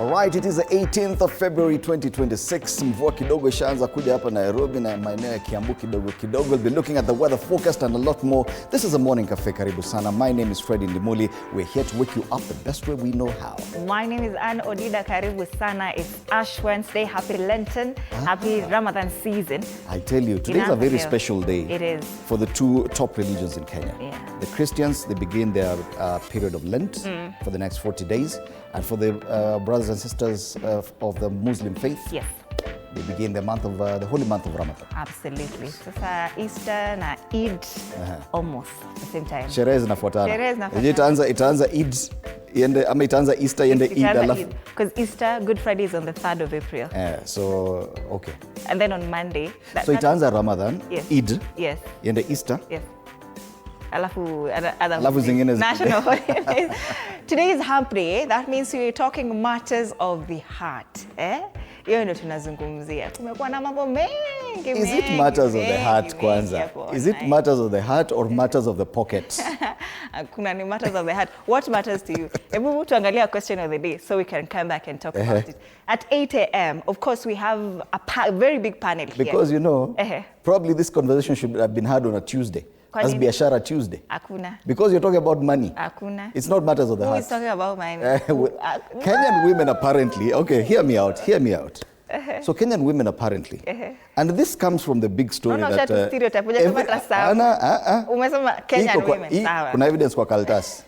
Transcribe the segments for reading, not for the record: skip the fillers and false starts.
Alright, it is the 18th of February 2026. Mvua kidogo ishaanza kuja hapa Nairobi na maeneo ya Kiambu kidogo kidogo. We'll be looking at the weather forecast and a lot more. This is a Morning Cafe. Karibu sana. My name is Freddy Ndimuli. We're here to wake you up the best way we know how. My name is Anne Odida. Karibu sana. It's Ash Wednesday. Happy Lenten. Happy Ramadan season. I tell you, today is a very special day. It is. For the two top religions in Kenya. Yeah. The Christians, they begin their period of Lent for the next 40 days. And for the brothers and sisters of the Muslim faith, yes, they begin the month of the holy month of Ramadan. Absolutely. Sasa Easter na Eid almost at the same time. Sherehe zinafuatana. Sherehe zinafuatana. Itaanza Eid iende ama itaanza Easter iende Eid alafu. Because Easter, Good Friday is on the 3rd of April. So okay. And then on Monday. So itaanza Ramadan, yes, Eid, yes, iende Easter. yes. Alafu zingine national holidays. Today is Hump Day. That means we're talking matters of the heart. Hiyo ndio tunazungumzia. Kumekuwa na mambo mengi. Is it matters of the heart kwanza? Is it matters of the heart or matters of the pocket? Kuna ni matters of the heart. What matters to you? Hebu tuangalia question of the day so we can come back and talk about it. At 8 a.m., of course, we have a very big panel here. Because you know, probably this conversation should have been had on a Tuesday. As Biashara Tuesday. Akuna. Because you're talking about money. Akuna. It's not matters of the heart. Who is talking about money? Kenyan women apparently, okay, hear me out. So Kenyan women apparently, and this comes from the big story that... stereotype. Umesema Kenyan women, sawa. Kuna evidence kwa kaltas.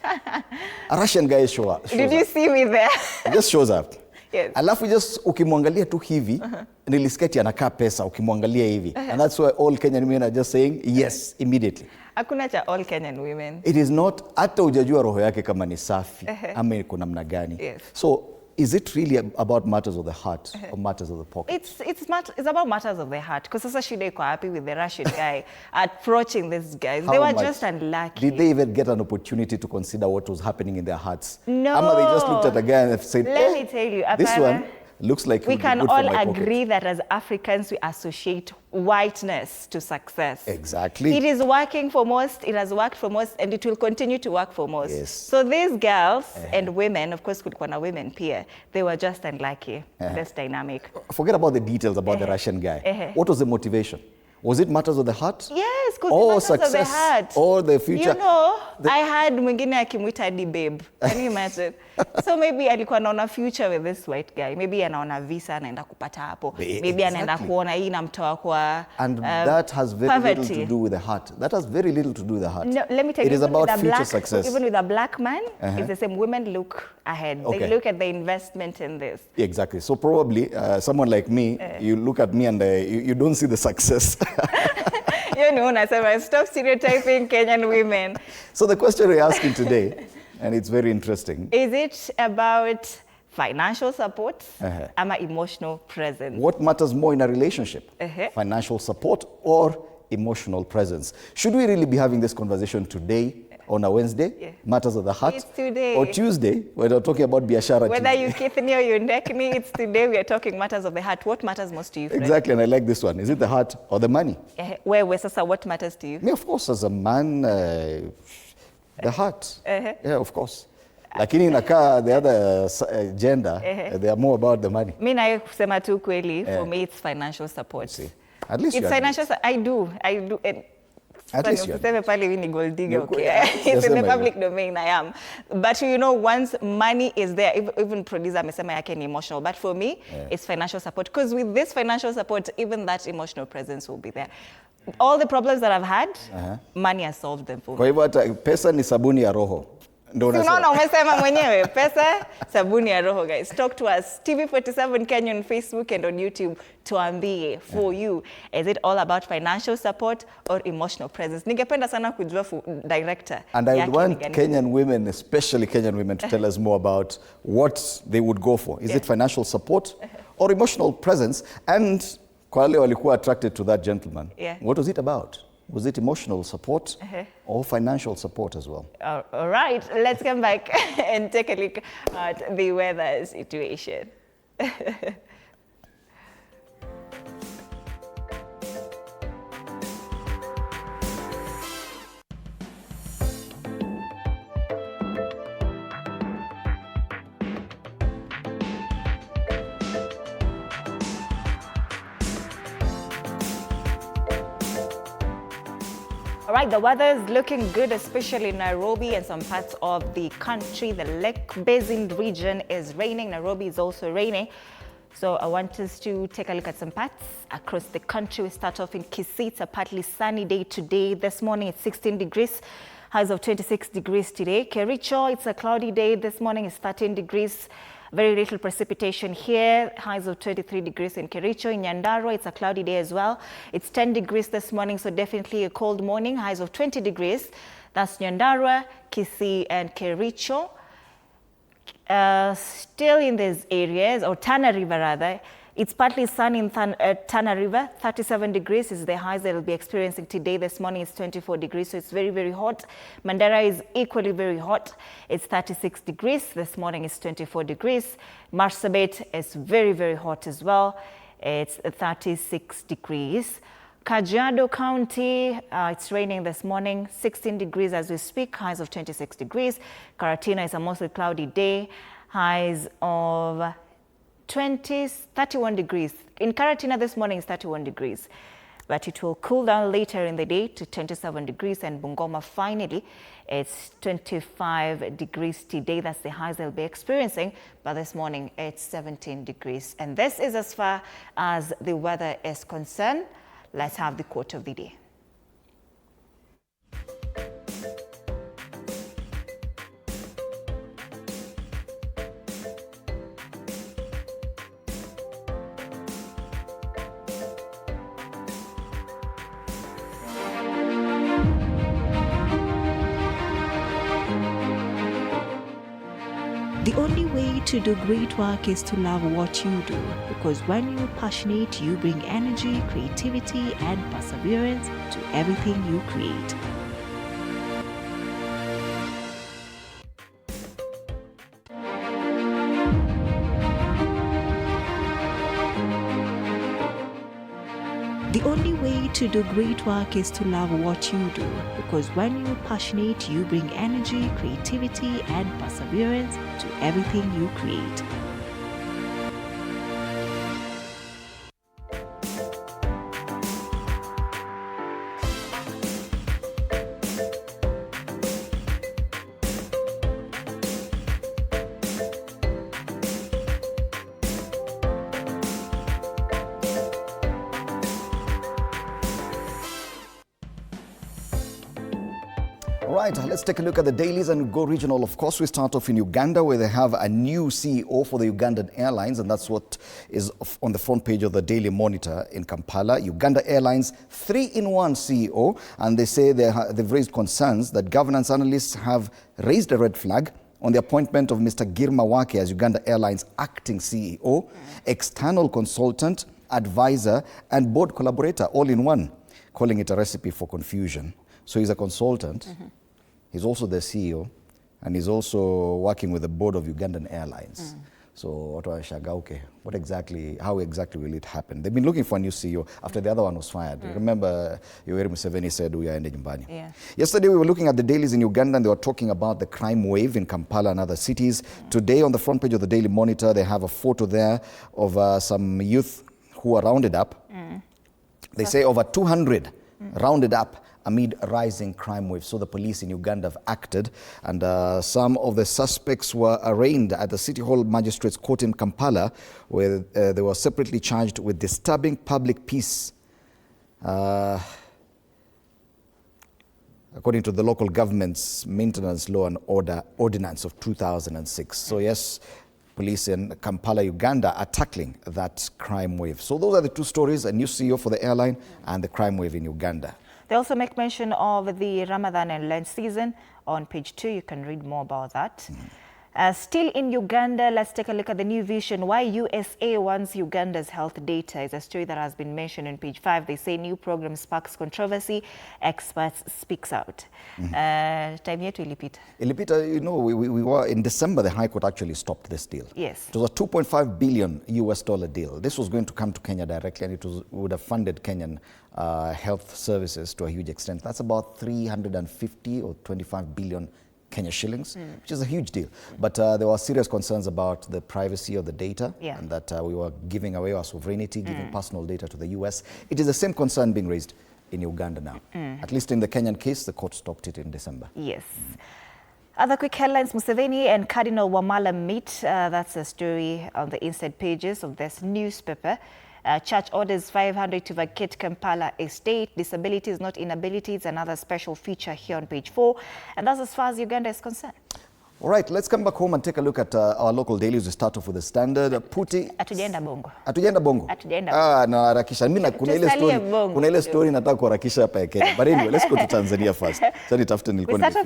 A Russian guy shows up. Did you see me there? He just shows up. Yes. Alafu just ukimwangalia tu hivi, nilisketi anakaa pesa ukimwangalia hivi. And that's why all Kenyan women are just saying yes immediately. Hakuna cha all Kenyan women. It is not, hata hujajua roho yake kama ni safi ama iko namna gani. Yes. So is it really about matters of the heart or matters of the pocket? It's about matters of the heart. Because sasa shida iko happy with the Russian guy approaching these guys. They were just unlucky. Did they even get an opportunity to consider what was happening in their hearts? No. Ama they just looked at the guy and said, let me tell you, this one looks like we can all agree that as Africans we associate whiteness to success. Exactly. It is working for most, it has worked for most, and it will continue to work for most. Yes. So these girls and women, of course kulikuwa na women pia, they were just unlucky. This dynamic. Forget about the details about the Russian guy. What was the motivation? Was it matters of the heart? Yes, because or matters of the heart. Or the future. You know, I had mwingine akimwita hadi babe. Can you imagine? So maybe alikuwa anaona future with this white guy. Maybe anaona visa anaenda kupata hapo. Maybe anaenda kuona hii namtoa kwa and that has very little to do with the heart. That has very little to do with the heart. No, let me tell you. It is about future success. Even with a black man, it's the same. Women look ahead. Okay. They look at the investment in this. Exactly. So probably someone like me, you look at me and you don't see the success. You know, Nasema, stop stereotyping Kenyan women. So the question we're asking today, and it's very interesting. Is it about financial support or emotional presence? What matters more in a relationship? Financial support or emotional presence? Should we really be having this conversation today on a Wednesday? Matters of the heart? It's today. Or Tuesday, when we're talking about Biashara Whether Tuesday. you kiss me or you neck me, it's today we are talking matters of the heart. What matters most to you, Fred? Exactly, and I like this one. Is it the heart or the money? Sasa, what matters to you? Me, of course, as a man, the heart. Yeah, of course. Lakini inakaa the other gender, they are more about the money. Mi nae kusema tu kweli, for me it's financial support. See. At least it's financial. I do. At least it's in the public domain, I am. But you know, once money is there, even producer amesema yake ni emotional. But for me, it's financial support. Because with this financial support, even that emotional presence will be there. All the problems that I've had, money has solved them for me. Kwa hivyo hata pesa ni sabuni ya roho. Unaona umesema mwenyewe, pesa sabuni ya roho, guys. Talk to us. TV47 Kenya on Facebook and on YouTube. Tuambie for you. Is it all about financial support or emotional presence? Ningependa sana kujua director. And I would want Kenyan women, especially Kenyan women, to tell us more about what they would go for. Is it financial support or emotional presence? And kwa wale walikuwa attracted to that gentleman, what was it about? Was it emotional support or financial support as well? All right, let's come back and take a look at the weather situation. All right, the weather is looking good, especially in Nairobi and some parts of the country. The Lake Basin region is raining. Nairobi is also raining. So I want us to take a look at some parts across the country. We start off in Kisii. It's a partly sunny day today. This morning it's 16 degrees. Highs of 26 degrees today. Kericho, it's a cloudy day. This morning it's 13 degrees. Very little precipitation here. Highs of 23 degrees in Kericho. In Nyandarua, it's a cloudy day as well. It's 10 degrees this morning, so definitely a cold morning. Highs of 20 degrees. That's Nyandarua, Kisii, and Kericho. Still in these areas, or Tana River rather, it's partly sunny in Tana River. 37 degrees is the highs that we'll be experiencing today. This morning it's 24 degrees, so it's very, very hot. Mandera is equally very hot. It's 36 degrees. This morning it's 24 degrees. Marsabit is very, very hot as well. It's 36 degrees. Kajiado County, it's raining this morning, 16 degrees as we speak, highs of 26 degrees. Karatina is a mostly cloudy day, highs of 31 degrees. In Karatina this morning is 31 degrees, but it will cool down later in the day to 27 degrees. And Bungoma finally, it's 25 degrees today. That's the highs they'll be experiencing, but this morning it's 17 degrees. And this is as far as the weather is concerned. Let's have the quote of the day. The only way to do great work is to love what you do, because when you're passionate, you bring energy, creativity, and perseverance to everything you create. The only way to do great work is to love what you do, because when you're passionate, you bring energy, creativity, and perseverance to everything you create. Right, let's take a look at the dailies and go regional. Of course, we start off in Uganda, where they have a new CEO for the Ugandan Airlines, and that's what is on the front page of the Daily Monitor in Kampala. Uganda Airlines, 3-in-1 CEO, and they say they've raised concerns that governance analysts have raised a red flag on the appointment of Mr. Girma Wake as Uganda Airlines acting CEO, external consultant, advisor, and board collaborator, all in one, calling it a recipe for confusion. So he's a consultant. He's also the CEO, and he's also working with the board of Ugandan Airlines. So how exactly will it happen? They've been looking for a new CEO after the other one was fired. Remember, Yoweri Museveni said we are ending nyumbani. Yeah. Yesterday we were looking at the dailies in Uganda, and they were talking about the crime wave in Kampala and other cities. Today on the front page of the Daily Monitor, they have a photo there of some youth who are rounded up. They say over 200 rounded up amid a rising crime wave. So the police in Uganda have acted, and some of the suspects were arraigned at the City Hall Magistrates Court in Kampala, where they were separately charged with disturbing public peace, according to the local government's Maintenance Law and Order Ordinance of 2006. So yes, police in Kampala, Uganda are tackling that crime wave. So those are the two stories, a new CEO for the airline and the crime wave in Uganda. They also make mention of the Ramadan and Lent season on page 2. You can read more about that. Still in Uganda, let's take a look at the new vision. Why USA wants Uganda's health data is a story that has been mentioned on page 5. They say new program sparks controversy. Experts speaks out. Time yetu ilipita. Ilipita, you know, we were in December, the High Court actually stopped this deal. Yes. It was a $2.5 billion US deal. This was going to come to Kenya directly, and it would have funded Kenyan health services to a huge extent. That's about 350 or 25 billion Kenya shillings, which is a huge deal. But there were serious concerns about the privacy of the data, Yeah. and that we were giving away our sovereignty, giving personal data to the US. It is the same concern being raised in Uganda now. At least in the Kenyan case, the court stopped it in December. Yes. Other quick headlines: Museveni and Cardinal Wamala meet. That's a story on the inside pages of this newspaper. Church orders 500 to vacate Kampala estate. Disability is not inability. It's another special feature here on page 4. And that's as far as Uganda is concerned. All right, let's come back home and take a look at our local dailies. We start off with the Standard. Atujenda bongo. Atujenda bongo. Atujenda bongo. Na harakisha. Mimi kuna ile story nataka kuharakisha hapa ya Kenya. But anyway, let's go to Tanzania first. We start off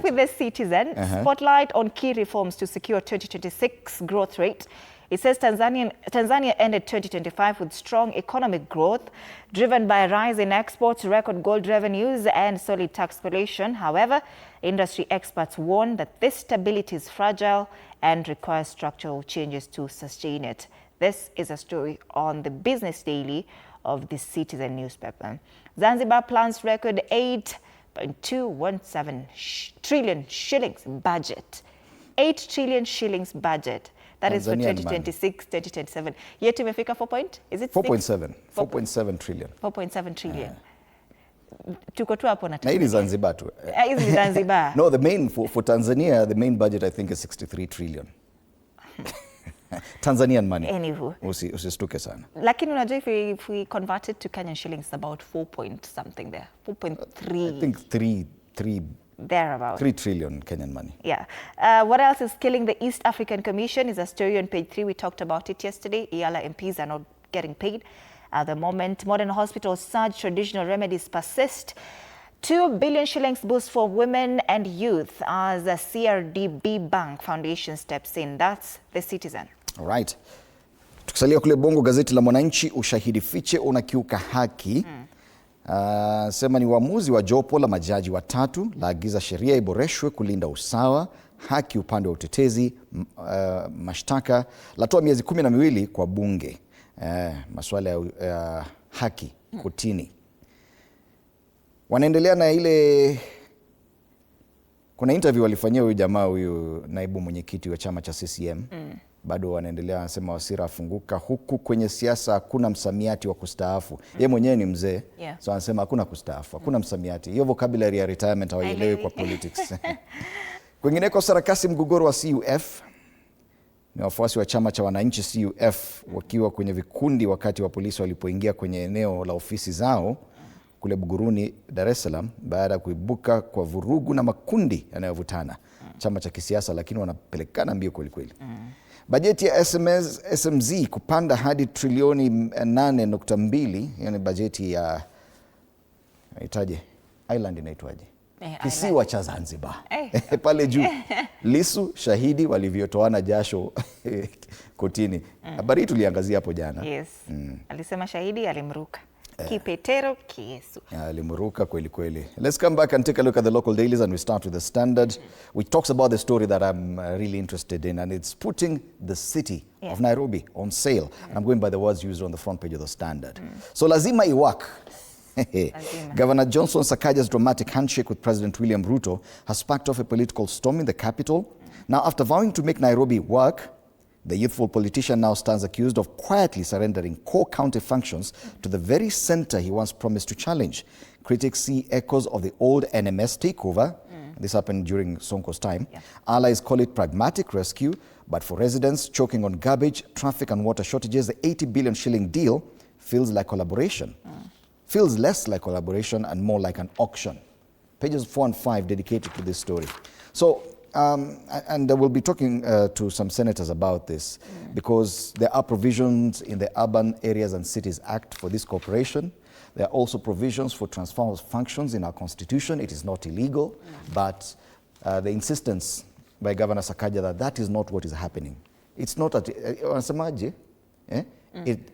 with the Citizen. Spotlight on key reforms to secure 2026 growth rate. It says Tanzania ended 2025 with strong economic growth, driven by a rise in exports, record gold revenues, and solid tax collection. However, industry experts warn that this stability is fragile and requires structural changes to sustain it. This is a story on the Business Daily of the Citizen newspaper. Zanzibar plans record 8.217 trillion shillings budget. 8 trillion shillings budget. That is for 2026, 2027. Yet tumefika 4 point? Is it 4.7? 4.7 trillion. 4.7 trillion. Tuko tu hapo na hii Zanzibar tu. Hizi ni Zanzibar. No, the main for Tanzania, the main budget I think is 63 trillion. Tanzanian money. Anywho. Usistuke sana. Lakini unajua if we convert it to Kenyan shillings, about 4 point something there. 4.3. I think 3 thereabout. 3 trillion Kenyan money. Yeah. What else is killing the East African Commission is a story on page 3. We talked about it yesterday. EALA MPs are not getting paid at the moment. Modern hospitals surge, traditional remedies persist. 2 billion shillings boost for women and youth as the CRDB Bank Foundation steps in. That's the Citizen. All right. Tukisalia kule Bongo, gazeti la Mwananchi, ushahidi fiche unakiuka haki. Sema ni uamuzi wa jopo la majaji watatu laagiza sheria iboreshwe kulinda usawa, haki upande wa utetezi, mashtaka, latoa miezi 12 kwa bunge. Masuala ya haki kotini. Wanaendelea na ile, kuna interview walifanyia huyu jamaa, huyu naibu mwenyekiti wa chama cha CCM. Bado wanaendelea, anasema Wasira afunguka, huku kwenye siasa hakuna msamiati wa kustaafu. Yeye mwenyewe ni mzee, so anasema hakuna kustaafu, hakuna msamiati. Hiyo vocabulary ya retirement hawaielewi kwa politics. Kwingineko sarakasi, mgogoro wa CUF. Ni wafuasi wa chama cha wananchi CUF wakiwa kwenye vikundi wakati wa polisi walipoingia kwenye eneo la ofisi zao kule Buguruni, Dar es Salaam, baada ya kuibuka kwa vurugu na makundi yanayovutana. Chama cha kisiasa, lakini wanapelekana mbio kweli kweli. Bajeti ya SMZ kupanda hadi trilioni 8.2, yani bajeti ya island inaitwaje? Kisiwa cha Zanzibar. Pale juu. Lissu shahidi walivyotoana jasho kotini. Habari tuliangazia hapo jana. Yes. Alisema shahidi alimruka. Kipetero kiesu. Alimuruka kweli kweli. Let's come back and take a look at the local dailies, and we start with the Standard, which talks about the story that I'm really interested in, and it's putting the city of Nairobi on sale. And I'm going by the words used on the front page of the Standard. So lazima iwak. Governor Johnson Sakaja's dramatic handshake with President William Ruto has sparked off a political storm in the capital. Now, after vowing to make Nairobi work, the youthful politician now stands accused of quietly surrendering core county functions to the very center he once promised to challenge. Critics see echoes of the old NMS takeover. This happened during Sonko's time. Allies call it pragmatic rescue, but for residents choking on garbage, traffic and water shortages, the 80 billion shilling deal feels like collaboration. Feels less like collaboration and more like an auction. Pages 4 and 5 dedicated to this story. So, and we'll be talking to some senators about this, because there are provisions in the Urban Areas and Cities Act for this cooperation. There are also provisions for transfer of functions in our constitution. It is not illegal, but the insistence by Governor Sakaja that that is not what is happening. It's not at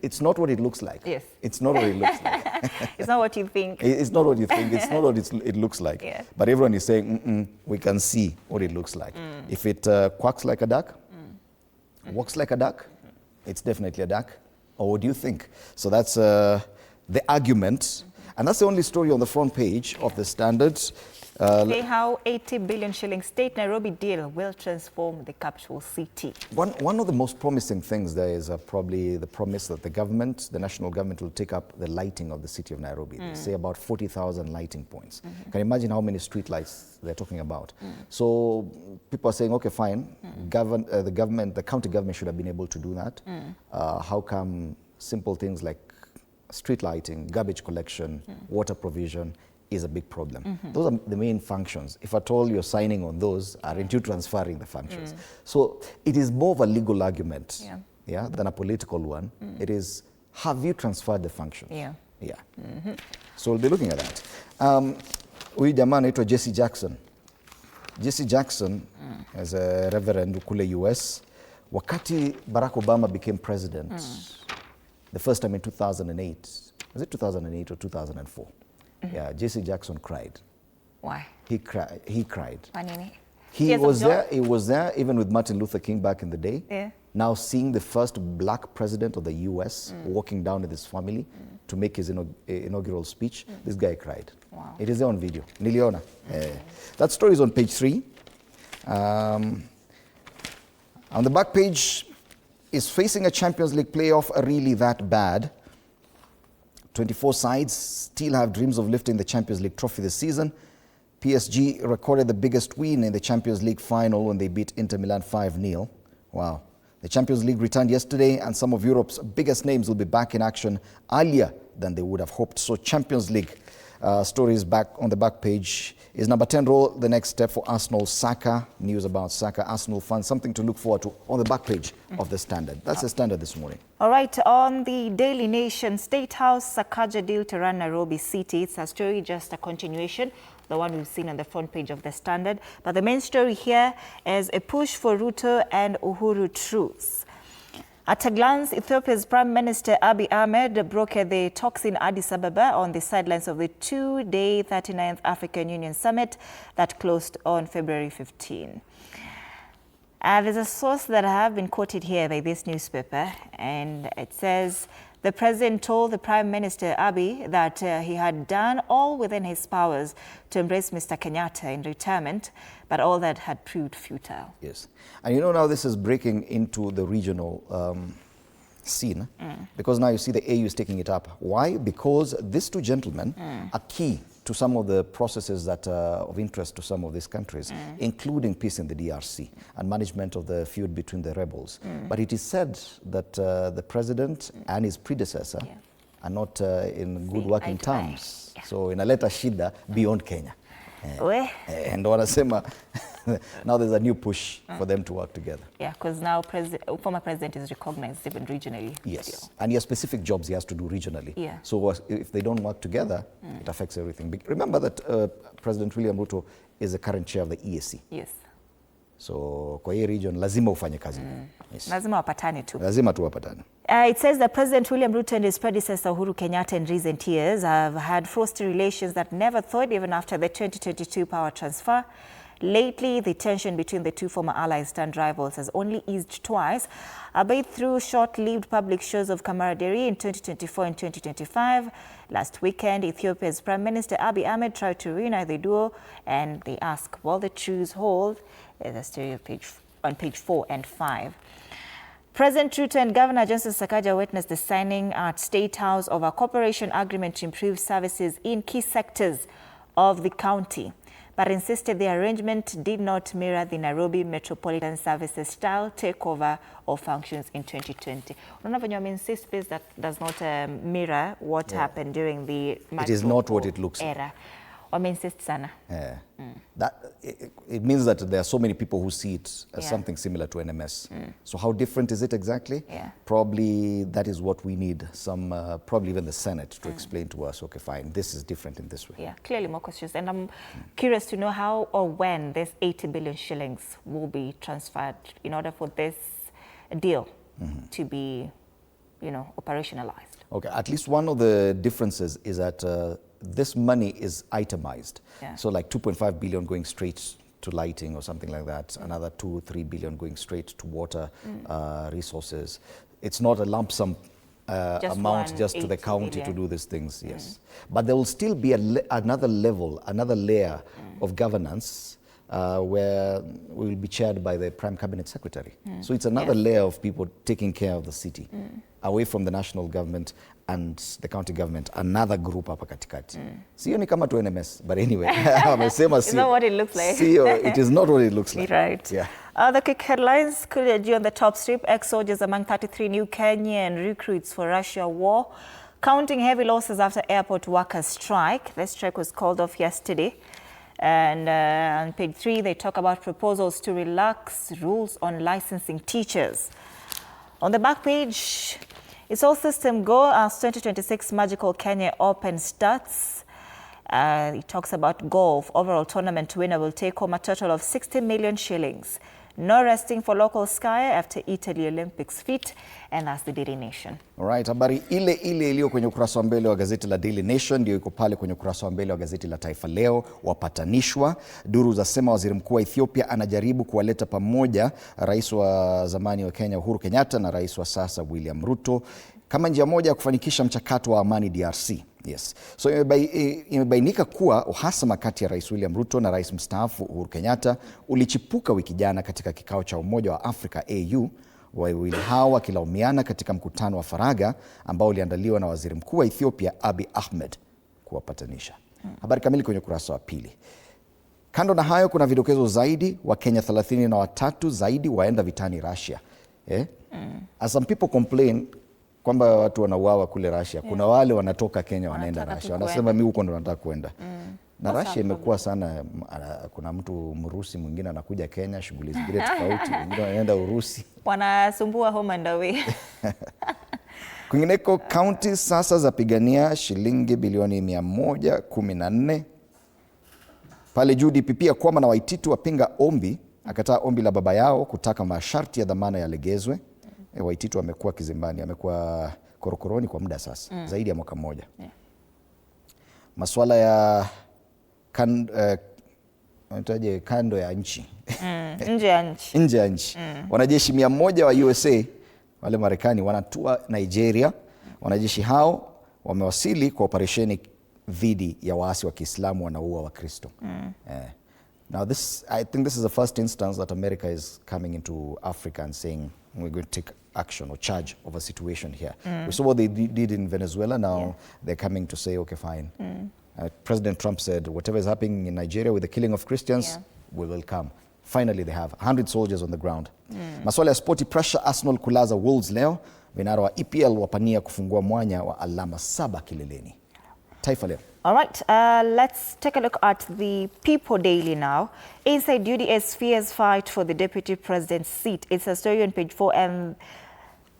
it's not what it looks like. Yes. It's not what it looks like. It's not what you think. It's not what you think. It's not what it looks like. Yes. But everyone is saying, we can see what it looks like. If it quacks like a duck, walks like a duck, it's definitely a duck. Or what do you think? So that's the argument. And that's the only story on the front page of the Standard. Say how 80 billion shilling state Nairobi deal will transform the capital city. One of the most promising things there is probably the promise that the national government will take up the lighting of the city of Nairobi. They say about 40,000 lighting points. Can you imagine how many street lights they're talking about? So people are saying, okay, fine, the county government should have been able to do that. How come simple things like street lighting, garbage collection, water provision is a big problem? Those are the main functions. If at all you're signing on those, aren't you transferring the functions? So it is more of a legal argument than a political one. It is, have you transferred the functions? So we'll be looking at that. Huyu jamaa anaitwa Jesse Jackson. Jesse Jackson is a reverend kule US. Wakati Barack Obama became president, the first time in 2008, was it 2008 or 2004? Yeah, Jesse Jackson cried. Why? He cried. He was there even with Martin Luther King back in the day. Yeah. Now seeing the first black president of the US walking down with his family to make his inaugural speech, this guy cried. Wow. It is there on video. Niliona. That story is on page 3. On the back page, is facing a Champions League playoff really that bad? 24 sides still have dreams of lifting the Champions League trophy this season. PSG recorded the biggest win in the Champions League final when they beat Inter Milan 5-0. Wow. The Champions League returned yesterday, and some of Europe's biggest names will be back in action earlier than they would have hoped. So Champions League stories back on the back page. Is number 10 role the next step for Arsenal? Saka, news about Saka, Arsenal fans, something to look forward to on the back page of the Standard. That's the Standard this morning. All right, on the Daily Nation, State House Sakaja deal to run Nairobi City. It's a story, just a continuation, the one we've seen on the front page of the Standard. But the main story here is a push for Ruto and Uhuru truce. At a glance, Ethiopia's Prime Minister Abiy Ahmed brokered the talks in Addis Ababa on the sidelines of the 2-day 39th African Union Summit that closed on February 15. There's a source that I have been quoted here by this newspaper, and it says the president told the Prime Minister Abiy that he had done all within his powers to embrace Mr. Kenyatta in retirement, but all that had proved futile. Yes. And you know, now this is breaking into the regional scene, because now you see the AU is taking it up. Why? Because these two gentlemen are key to some of the processes that are of interest to some of these countries, including peace in the DRC and management of the feud between the rebels. But it is said that the president and his predecessor are not in good working terms. So inaleta shida beyond Kenya. And wanasema now there's a new push for them to work together. Yeah, because now former president is recognized even regionally. Yes, still. and he has specific jobs he has to do regionally. Yeah. So if they don't work together, it affects everything. Remember that President William Ruto is the current chair of the EAC. Yes. So kwa hii region lazima ufanye kazi. Yes. Lazima wapatane tu. Lazima tu wapatane. It says that President William Ruto and his predecessor Uhuru Kenyatta in recent years have had frosty relations that never thawed even after the 2022 power transfer. Lately, the tension between the two former allies turned rivals has only eased twice, albeit through short-lived public shows of camaraderie in 2024 and 2025. Last weekend, Ethiopia's Prime Minister Abiy Ahmed tried to reunite the duo, and they ask, will the truce hold? There's a story on page 4 and 5. President Ruto and Governor Johnson Sakaja witnessed the signing at State House of a cooperation agreement to improve services in key sectors of the county, but insisted the arrangement did not mirror the Nairobi Metropolitan Services style takeover of functions in 2020. I insist this that does not mirror what happened during the it is not what it looks era. Insist sana. That it means that there are so many people who see it as something similar to NMS. So how different is it exactly? Probably that is what we need. Some probably even the Senate to explain to us. Okay, fine, this is different in this way. Yeah, clearly more questions, and I'm curious to know how or when this 80 billion shillings will be transferred in order for this deal to be, operationalized. Okay, at least one of the differences is that this money is itemized. So like 2.5 billion going straight to lighting or something like that, another 2-3 billion going straight to water resources. It's not a lump sum amount just to the county to do these things, yes. But there will still be another level, another layer of governance where we will be chaired by the Prime Cabinet Secretary. So it's another layer of people taking care of the city, away from the national government and the county government, another group hapa katikati. Sio ni kama tu NMS, but anyway, it's not what it looks like. It is not what it looks like. Right. Yeah. The quick headlines, Kuliaji on the top strip, ex-soldiers among 33 new Kenyan recruits for Russia war, counting heavy losses after airport workers strike. The strike was called off yesterday. And on page 3, they talk about proposals to relax rules on licensing teachers. On the back page, it's all system go as 2026 Magical Kenya Open starts. It talks about golf. Overall tournament winner will take home a total of 60 million shillings. No resting for local sky after Italy Olympics feat, and that's the Daily Nation. All right, habari ile iliyo kwenye ukurasa wa mbele wa gazeti la Daily Nation ndio iko pale kwenye ukurasa wa mbele wa gazeti la Taifa Leo. Wapatanishwa. Duru zasema waziri mkuu wa Ethiopia anajaribu kuwaleta pamoja rais wa zamani wa Kenya Uhuru Kenyatta na rais wa sasa William Ruto kama njia moja ya kufanikisha mchakato wa amani DRC. Yes. So imebainika kuwa uhasama kati ya Rais William Ruto na Rais mstaafu Uhuru Kenyatta ulichipuka wiki jana katika kikao cha Umoja wa Afrika AU, wawili hao wakilaumiana katika mkutano wa faragha ambao uliandaliwa na Waziri Mkuu wa Ethiopia Abiy Ahmed kuwapatanisha. Habari kamili kwenye ukurasa wa pili. Kando na hayo kuna vidokezo zaidi, wa Kenya 33 zaidi waenda vitani Russia. As some people complain kwamba watu wanauawa kule Russia. Kuna wale wanatoka Kenya wanaenda Russia. Wanasema mimi huko ndo nataka kwenda. Na Russia imekuwa sana, kuna mtu Mrusi mwingine anakuja Kenya, shughuli zingine tofauti, wengine wanaenda Urusi. Wanasumbua home and away. Kwingineko, county sasa zapigania shilingi bilioni 114. Pale juu DPP Kwama na Waititu wapinga ombi, akataa ombi la baba yao kutaka masharti ya dhamana yalegezwe. Waititu amekuwa kizimbani, amekuwa korokoroni kwa muda sasa, zaidi ya mwaka mmoja. Masuala ya kando ya nchi. Nje ya nchi. Nje ya nchi. Wanajeshi 100 wa USA, wale Marekani, wanatua Nigeria. Wanajeshi hao wamewasili kwa operesheni dhidi ya waasi wa Kiislamu wanaua Wakristo. Now I think this is the first instance that America is coming into Africa and saying we're going to take action or charge of a situation here. We saw what they did in Venezuela. Now they're coming to say, okay, fine. President Trump said, whatever is happening in Nigeria with the killing of Christians, we will come. Finally, they have 100 soldiers on the ground. Maswala ya sporty, pressure Arsenal kulaza Wolves leo. Vinara wa EPL wapania kufungua mwanya wa alama 7 kileleni. Taifa Leo. All right, let's take a look at the People Daily now. Inside UDS fears fight for the deputy president's seat. It's a story on page 4 and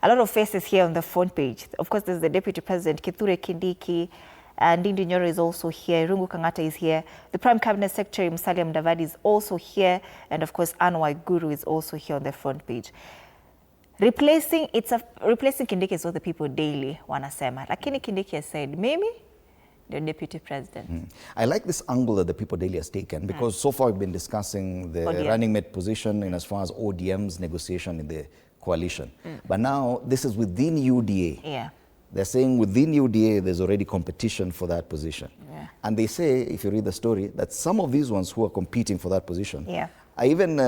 a lot of faces here on the front page. Of course, there's the deputy president, Kithure Kindiki, and Ndindi Nyoro is also here. Rungu Kangata is here. The Prime Cabinet Secretary, Musalia Mudavadi, is also here. And of course, Anne Waiguru is also here on the front page. Replacing Kindiki is what the People Daily wanasema. Lakini Kindiki has said, maybe the deputy president. I like this angle that the People Daily has taken because so far we've been discussing the running mate position in as far as ODM's negotiation in the coalition. But now this is within UDA. Yeah. They're saying within UDA there's already competition for that position. And they say, if you read the story, that some of these ones who are competing for that position are even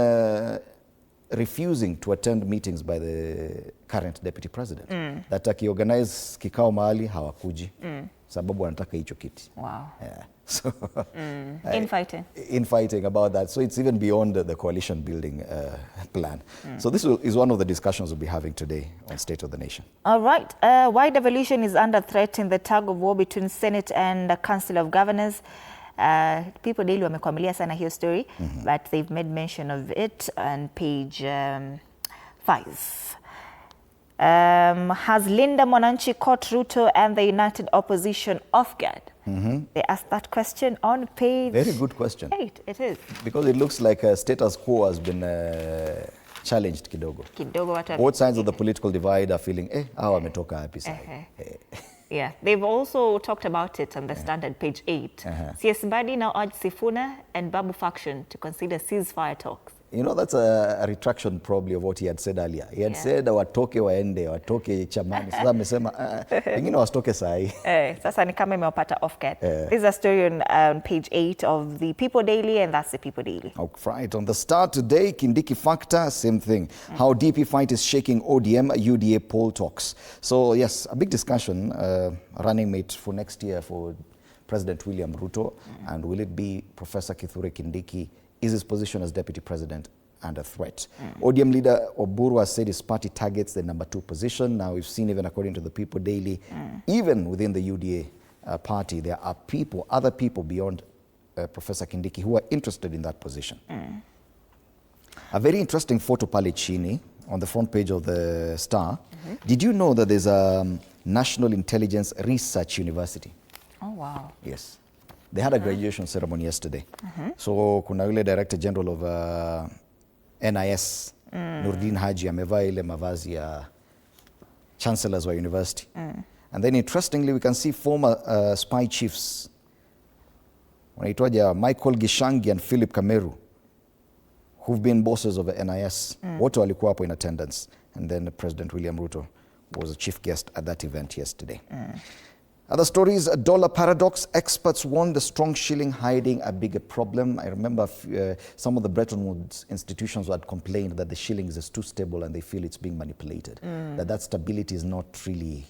refusing to attend meetings by the current deputy president. That akiorganize kikao mahali hawakuji. Sababu wanataka hicho kiti. Wow. So infighting about that. So it's even beyond the coalition building plan. So this is one of the discussions we'll be having today on State of the Nation. All right. Why devolution is under threat in the tug of war between Senate and the Council of Governors. People Daily wamekwamilia sana hiyo story, but they've made mention of it on page 5. Has Linda Mwananchi caught Ruto and the United Opposition off guard? They asked that question on page... Very good question. 8, it is. Because it looks like status quo has been challenged kidogo. Both sides of the political divide are feeling, hawa wametoka hapi side. Yeah, they've also talked about it on the Standard, page 8. CS Mbadi now urged Sifuna and BAMBA faction to consider ceasefire talks. You know, that's a retraction probably of what he had said earlier. He had said watoke waende, watoke chamani. Sasa amesema pengine wasitoke sahi. Sasa ni kama imewapata off guard. This is a story on page 8 of the People Daily, and that's the People Daily. Oh, right. On the Star today, Kindiki factor, same thing. How DP fight is shaking ODM UDA poll talks. So yes, a big discussion, running mate for next year for President William Ruto. And will it be Professor Kithure Kindiki? Is his position as deputy president under threat? ODM leader Oburu has said his party targets the number 2 position. Now we've seen, even according to the People Daily, even within the UDA party, there are people, other people beyond Professor Kindiki who are interested in that position. A very interesting photo pale chini on the front page of the Star. Did you know that there's a National Intelligence Research University? Oh, wow. Yes. They had a graduation ceremony yesterday. So kuna yule Director General of NIS, Nurdin Haji, amevaa ile mavazi ya chancellors wa university. And then interestingly, we can see former spy chiefs, wanaitwaje, Michael Gishangi and Philip Kameru, who've been bosses of the NIS. Wote walikuwa hapo in attendance. And then President William Ruto was a chief guest at that event yesterday. Other stories, a dollar paradox. Experts warn the strong shilling hiding a bigger problem. I remember some of the Bretton Woods institutions had complained that the shilling is too stable and they feel it's being manipulated. That stability is not really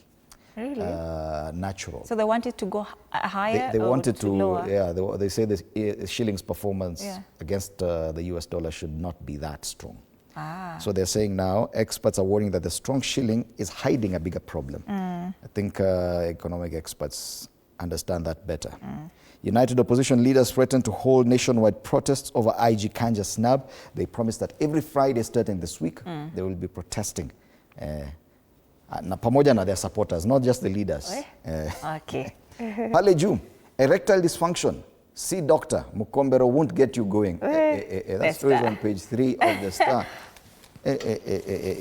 natural. So they wanted to go higher? They wanted to lower? Yeah, they say the shilling's performance against the US dollar should not be that strong. So they're saying now, experts are warning that the strong shilling is hiding a bigger problem. I think economic experts understand that better. United opposition leaders threatened to hold nationwide protests over IG Kanja snub. They promised that every Friday starting this week, they will be protesting. Na pamoja na their supporters, not just the leaders. Okay. Pale juu, erectile dysfunction. See doctor, Mukombero won't get you going. That story is on page 3 of the Star.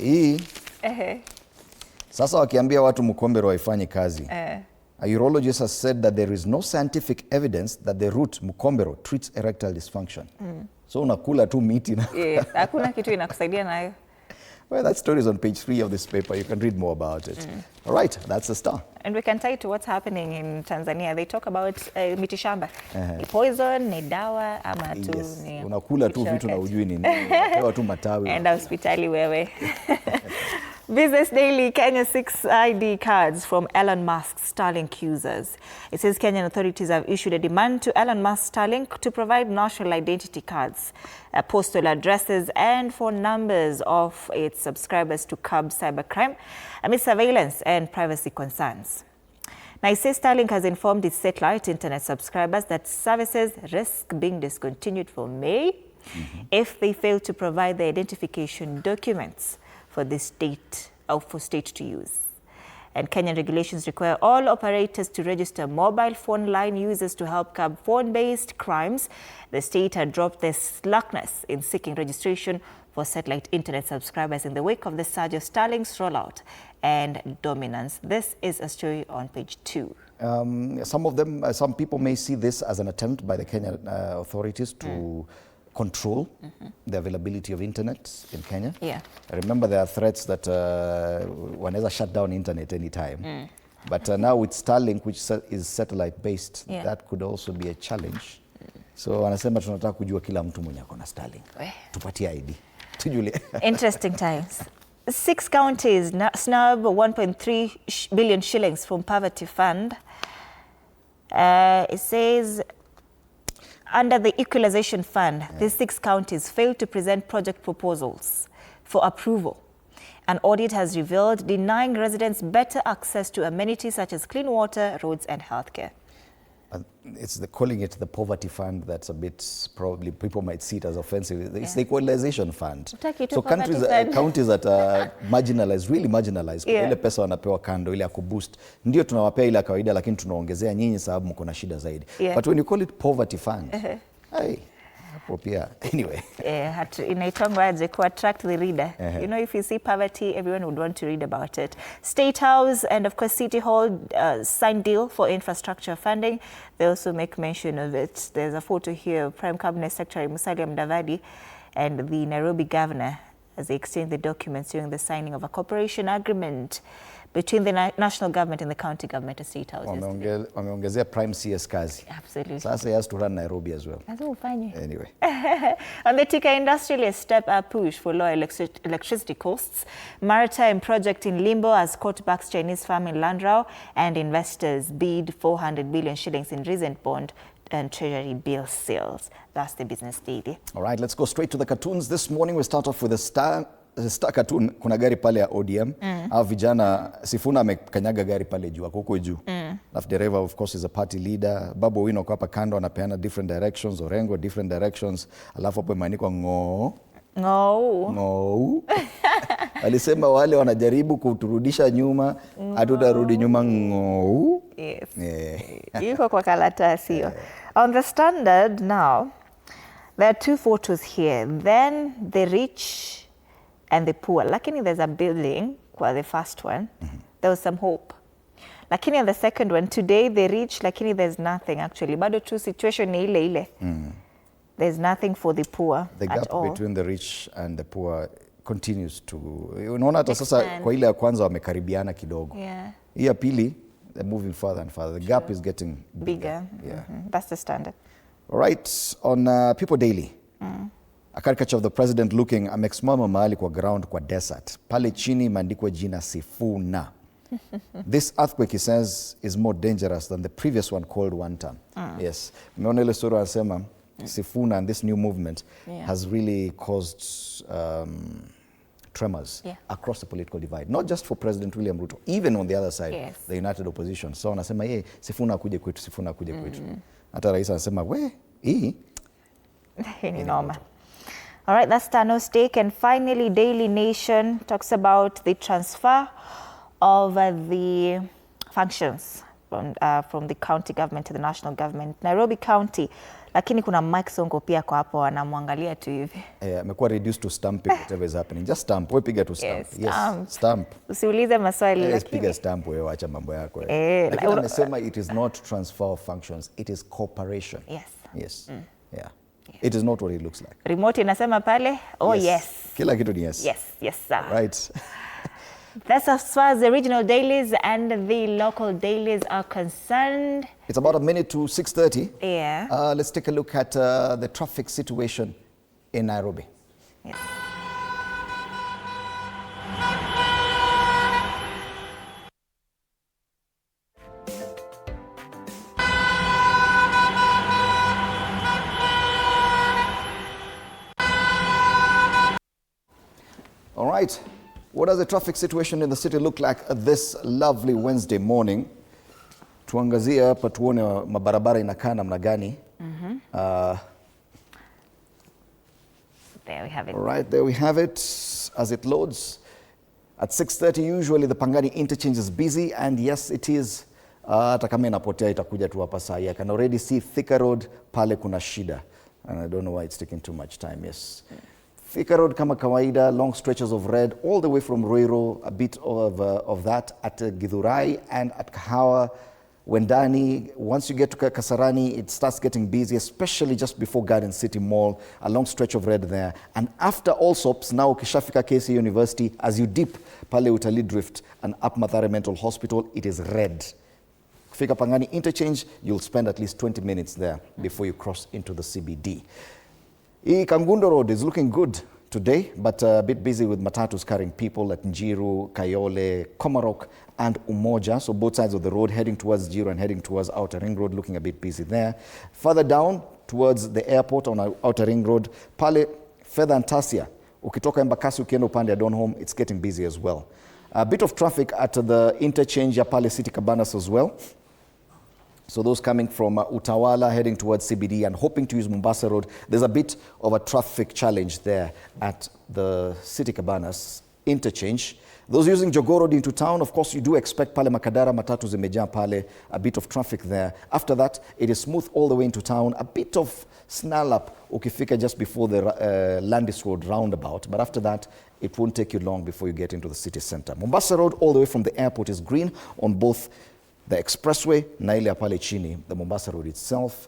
Hii sasa wakiambia watu Mukombero waifanye kazi. A urologist has said that there is no scientific evidence that the root Mukombero treats erectile dysfunction. So unakula tu miti na hakuna kitu inakusaidia nayo. Well, that story is on page 3 of this paper. You can read more about it. All right, that's the Star. And we can tie it to what's happening in Tanzania. They talk about mitishamba. Ni poison, ni dawa, ama tu ni unakula tu vitu na ujui nini. Unapewa tu matawi. Enda hospitali wewe. Business Daily, Kenya 6 ID cards from Elon Musk's Starlink users. It says Kenyan authorities have issued a demand to Elon Musk's Starlink to provide national identity cards, postal addresses, and phone numbers of its subscribers to curb cybercrime amid surveillance and privacy concerns. Now, it says Starlink has informed its satellite internet subscribers that services risk being discontinued for May if they fail to provide the identification documents for the state or for state to use. And Kenyan regulations require all operators to register mobile phone line users to help curb phone-based crimes. The state had dropped their slackness in seeking registration for satellite internet subscribers in the wake of the surge of Starlink's rollout and dominance. This is a story on page 2. Some people may see this as an attempt by the Kenyan authorities to control the availability of internet in Kenya. I remember there are threats that wanaweza shut down internet anytime. But now with Starlink, which is satellite-based, that could also be a challenge. So wanasema tunataka kujua kila mtu mwenye ako na Starlink. Tupatie ID. Tujulie. Interesting times. 6 counties snub 1.3 billion shillings from Poverty Fund. It says, under the Equalization Fund, these 6 counties failed to present project proposals for approval. An audit has revealed denying residents better access to amenities such as clean water, roads, and healthcare. It's calling it the Poverty Fund. That's a bit, probably people might see it as offensive. It's the Equalization Fund. So counties that are marginalized, really marginalized, ile pesa wanapewa kando ile ya kuboost, ndio tunawapea ile kawaida, lakini tunaongezea nyinyi sababu mko na shida zaidi. But when you call it Poverty Fund, anyway. Inaitangwaje ku attract the reader. You know, if you see poverty, everyone would want to read about it. State House and of course City Hall signed deal for infrastructure funding. They also make mention of it. There's a photo here of Prime Cabinet Secretary Musalia Mudavadi and the Nairobi governor as they exchanged the documents during the signing of a cooperation agreement between the national government and the county government at State House. Wameongezea Prime CS kazi. Absolutely. Sasa he has to run Nairobi as well. Anyway. On the Thika industrialist step-up push for lower electricity costs, maritime project in limbo as court backs Chinese firm in Landrao, and investors bid 400 billion shillings in recent bond and treasury bill sales. That's the Business Daily. All right, let's go straight to the cartoons. This morning we start off with the Star cartoon. Kuna gari pale ya ODM. Au vijana Sifuna amekanyaga gari pale juu, huko juu. The driver of course is a party leader. Babu Owino kwa hapa kando anapeana different directions, Orengo different directions. Alafu hapo imeandikwa ng'oo. Ng'oo. Alisema wale wanajaribu kuturudisha nyuma, hatutarudi nyuma ng'oo. Yes. Yeah. Yuko kwa karatasi hiyo. On the Standard now, there are two photos here. Then the rich and the poor. Lakini there's a building, kwa the first one. There was some hope. Lakini on the second one, today the rich, lakini there's nothing actually. Bado tu situation ni ile ile. There's nothing for the poor the at all. The gap between the rich and the poor continues to... Unaona hata sasa kwa ile ya kwanza wamekaribiana kidogo. Yeah. Hii ya pili, they're moving further and further. The gap is getting bigger. Yeah. That's the Standard. All right, on People Daily. A caricature of the president looking, amesimama mahali kwa ground kwa desert. Pale chini imeandikwa jina Sifuna. This earthquake, he says, is more dangerous than the previous one called one time. Yes. Umeona ile story anasema Sifuna and this new movement has really caused tremors across the political divide. Not just for President William Ruto, even on the other side, the united opposition. So anasema, hey, Sifuna akuje kwetu, Sifuna akuje kwetu. Hata rais anasema, we, hii. Ni noma. All right, that's Tano's take. And finally, Daily Nation talks about the transfer of the functions from the county government to the national government. Nairobi County, lakini kuna Mike Sonko pia kwa hapo anamwangalia tu hivi. Amekuwa reduced to stamping whatever is happening. Just stamp. Wewe piga tu stamp. Yes, stamp. Usiulize maswali lakini. Piga stamp wewe, acha mambo yako. Lakini amesema it is not transfer of functions, it is cooperation. Yes. Yeah. It is not what it looks like. Remote inasema pale, yes. Kila kitu ni yes. Yes, sir. Right. That's as far as the regional dailies and the local dailies are concerned. It's about a minute to 6:30. Yeah. Let's take a look at the traffic situation in Nairobi. Yes. All right. What does the traffic situation in the city look like this lovely Wednesday morning? Tuangazie hapa tuone mabarabara inakaa namna gani. There we have it. All right, there we have it as it loads. At 6:30 usually the Pangani interchange is busy, and yes it is. Hata kama inapotea itakuja tu hapa saa hii. I can already see Thika Road pale kuna shida. And I don't know why it's taking too much time. Yes. Thika Road kama kawaida, long stretches of red all the way from Ruiru, a bit of that at Githurai and at Kahawa, Wendani. Once you get to Kasarani, it starts getting busy, especially just before Garden City Mall, a long stretch of red there. And after Allsops, now Kishafika KC University, as you dip pale Utalii Drift and up Mathare Mental Hospital, it is red. Kufika Pangani interchange, you'll spend at least 20 minutes there before you cross into the CBD. Kangundo Road is looking good today, but a bit busy with matatus carrying people at Njiru, Kayole, Komarok, and Umoja. So both sides of the road heading towards Njiru and heading towards Outer Ring Road, looking a bit busy there. Further down towards the airport on Outer Ring Road, pale Fedha and Tasia, ukitoka Embakasi ukienda upande ya Donholm, it's getting busy as well. A bit of traffic at the interchange ya pale City Cabanas as well. So those coming from Utawala heading towards CBD and hoping to use Mombasa Road, there's a bit of a traffic challenge there at the City Cabanas interchange. Those using Jogoo Road into town, of course, you do expect pale Makadara, matatu zimejaa pale, a bit of traffic there. After that, it is smooth all the way into town, a bit of snarl up ukifika just before the Landis Road roundabout. But after that, it won't take you long before you get into the city center. Mombasa Road all the way from the airport is green on both the expressway, na ile pale chini, the Mombasa Road itself,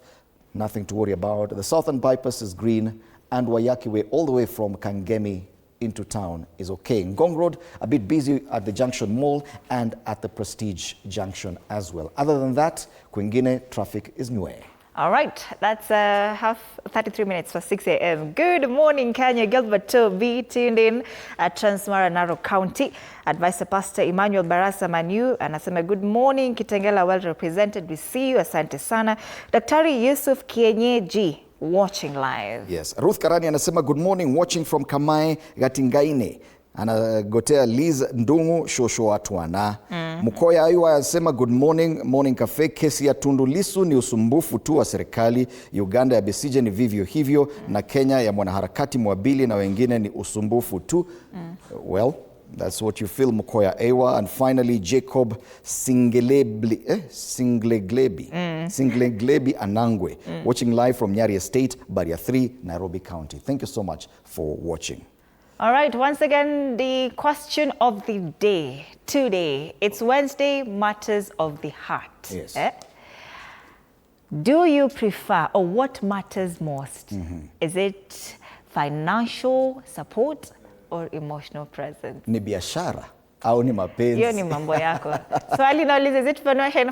nothing to worry about. The southern bypass is green, and Wayaki Way all the way from Kangemi into town is okay. Ngong Road, a bit busy at the Junction Mall and at the Prestige Junction as well. Other than that, kwingine traffic is new. All right, that's 33 minutes for 6 a.m. Good morning, Kenya. Gilbert Toby tuned in at Transmara, Narok County. Advisor Pastor Emmanuel Barasa Manu anasema good morning, Kitengela well represented. We see you, asante sana. Daktari Yusuf Kienyeji watching live. Yes, Ruth Karani anasema good morning, watching from Kamae Gatingaine. Anagotea Liz Ndungu Shosho Atwana. Mukoya Ayua anasema good morning, morning cafe. Kesi ya Tundu Lissu ni usumbufu tu wa serikali. Uganda ya Besigye ni vivyo hivyo na Kenya ya mwanaharakati Mwabili na wengine ni usumbufu tu. Well, that's what you feel, Mukoya Ewa. And finally, Jacob Singleglebi Anangwe, watching live from Nyari Estate, Baria 3, Nairobi County. Thank you so much for watching. All right, once again, the question of the day today. It's Wednesday, Matters of the Heart. Yes. Do you prefer, or what matters most? Is it financial support or emotional presence? Ni biashara au ni mapenzi? Hiyo ni mambo yako. Swali nauliza, is it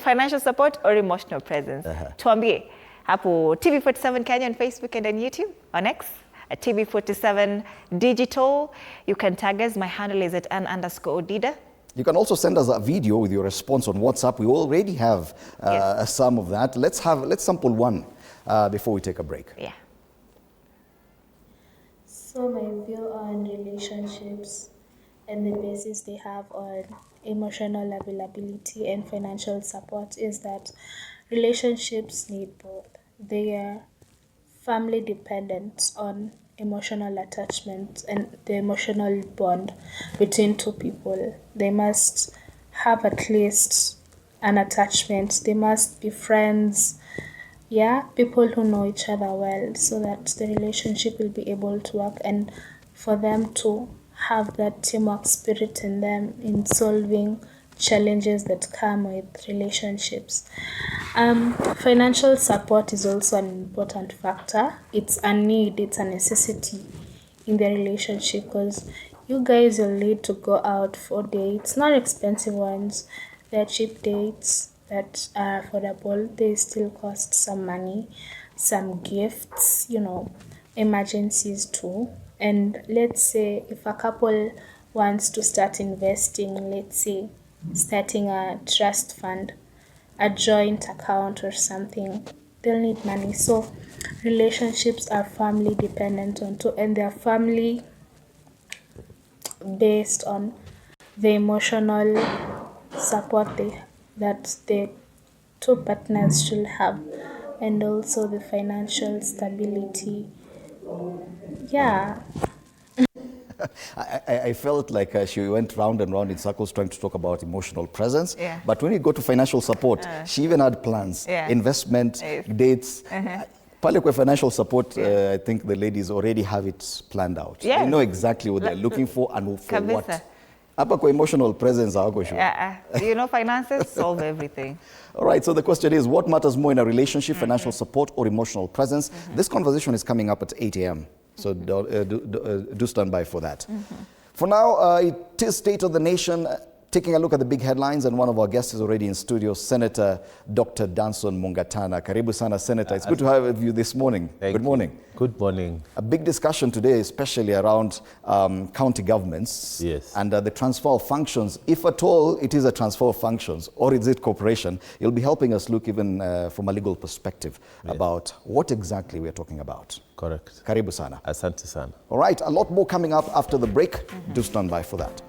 financial support or emotional presence? Tuambie hapo TV47 Kenya on Facebook and on YouTube, on X at TV47 Digital. You can tag us. My handle is at @N_Odida. You can also send us a video with your response on WhatsApp. We already have some of that. Let's sample one before we take a break. Yeah. So my view on relationships and the basis they have on emotional availability and financial support is that relationships need both. They are family dependent on emotional attachment and the emotional bond between two people. They must have at least an attachment. They must be friends. Yeah, people who know each other well so that the relationship will be able to work and for them to have that teamwork spirit in them in solving challenges that come with relationships. Financial support is also an important factor. It's a need, it's a necessity in the relationship because you guys will need to go out for dates, not expensive ones. They're cheap dates that are affordable. They still cost some money, some gifts, you know, emergencies too. And let's say if a couple wants to start investing, let's say starting a trust fund, a joint account or something, they'll need money. So relationships are family dependent on too, and they're family based on the emotional support that the two partners should have and also the financial stability. Yeah. I felt like she went round and round in circles trying to talk about emotional presence. Yeah. But when you go to financial support, she even had plans, investment, dates. Pale kwa financial support, I think the ladies already have it planned out. Yeah. They know exactly what they're looking for and for Kabisa. what. Hapa kwa emotional presence, hawako sure. You know, finances solve everything. All right, so the question is, what matters more in a relationship, financial support or emotional presence? This conversation is coming up at 8 a.m. So do stand by for that. For now, it is State of the Nation. Taking a look at the big headlines, and one of our guests is already in studio, Senator Dr. Danson Mungatana. Karibu sana, Senator. It's good to have you this morning. Good morning. Good morning. A big discussion today, especially around county governments and the transfer of functions. If at all it is a transfer of functions or is it cooperation, you'll be helping us look even from a legal perspective about what exactly we're talking about. Correct. Karibu sana. Asante sana. All right, a lot more coming up after the break. Do stand by for that.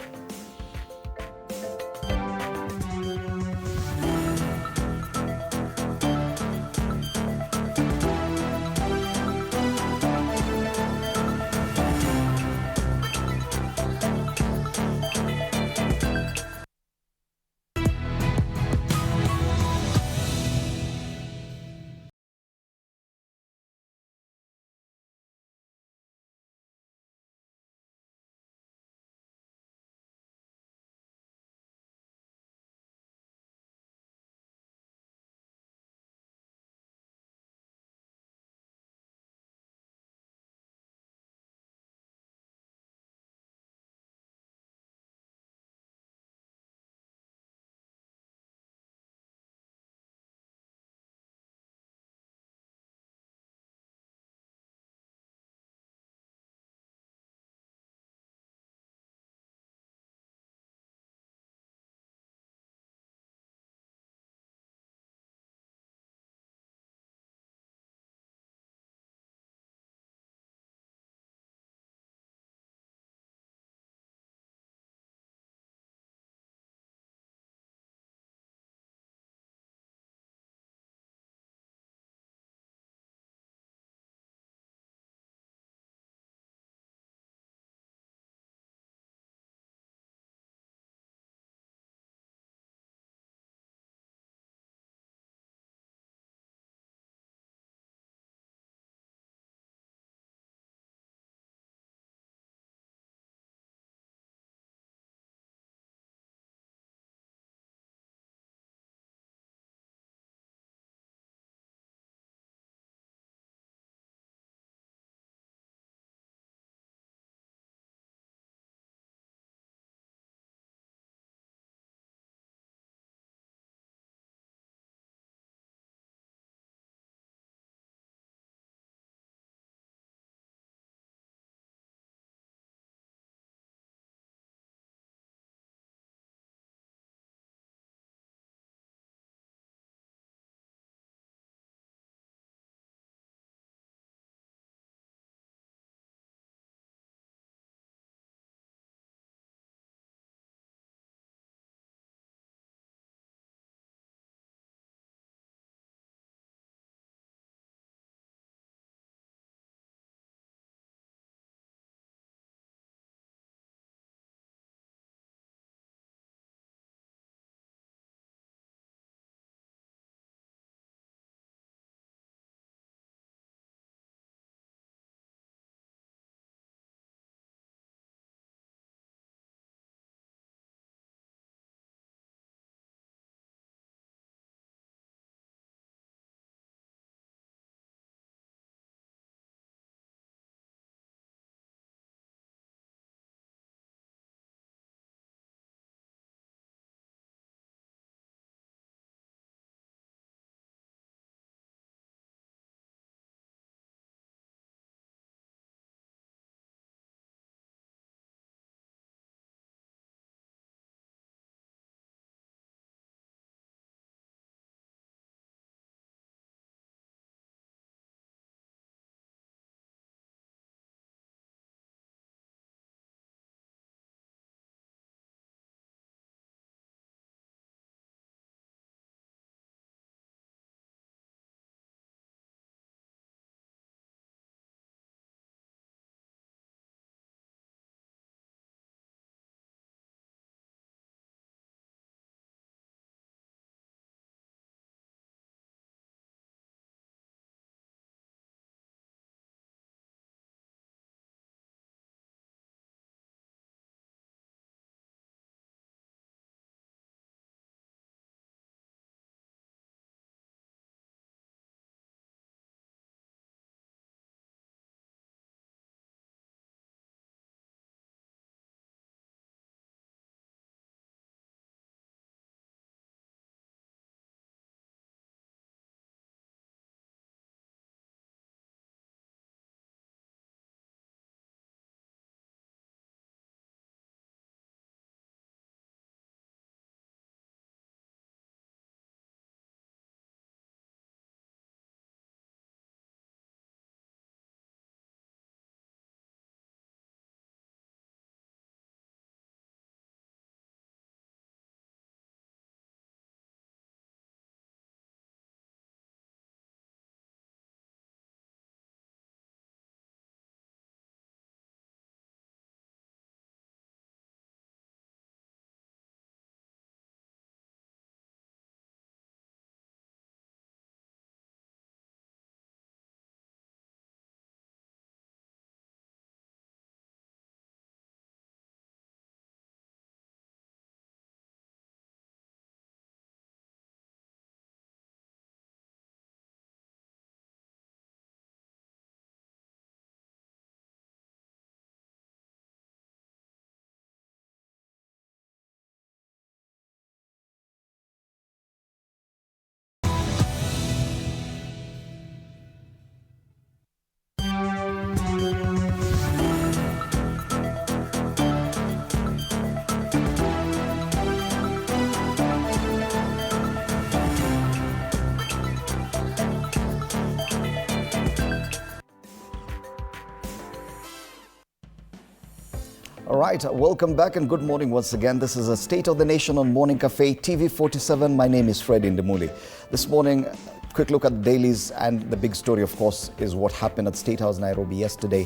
All right, welcome back and good morning once again. This is a State of the Nation on Morning Cafe, TV 47. My name is Fred Indemuli. This morning, quick look at the dailies, and the big story, of course, is what happened at State House Nairobi yesterday.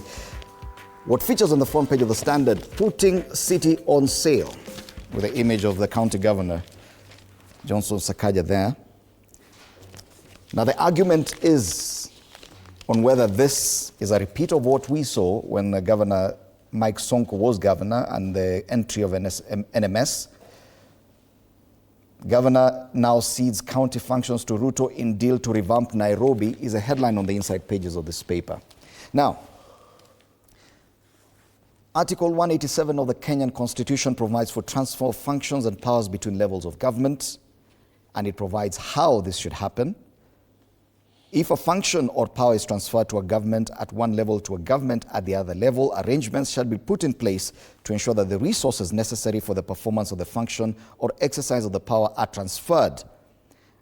What features on the front page of the Standard, putting city on sale, with the image of the county governor, Johnson Sakaja there. Now, the argument is on whether this is a repeat of what we saw when Governor Mike Sonko was governor and the entry of NMS. Governor now cedes county functions to Ruto in deal to revamp Nairobi is a headline on the inside pages of this paper. Now, Article 187 of the Kenyan Constitution provides for transfer of functions and powers between levels of government, and it provides how this should happen. If a function or power is transferred to a government at one level to a government at the other level, arrangements shall be put in place to ensure that the resources necessary for the performance of the function or exercise of the power are transferred,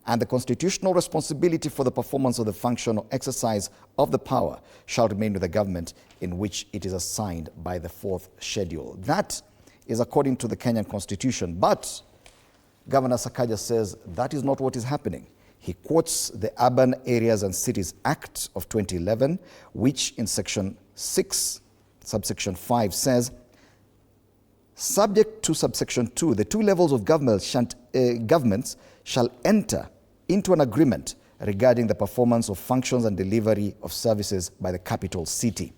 and the constitutional responsibility for the performance of the function or exercise of the power shall remain with the government in which it is assigned by the fourth schedule. That is according to the Kenyan Constitution, but Governor Sakaja says that is not what is happening. He quotes the Urban Areas and Cities Act of 2011, which in section 6, subsection 5 says, subject to subsection 2, the two levels of governments shall enter into an agreement regarding the performance of functions and delivery of services by the capital city.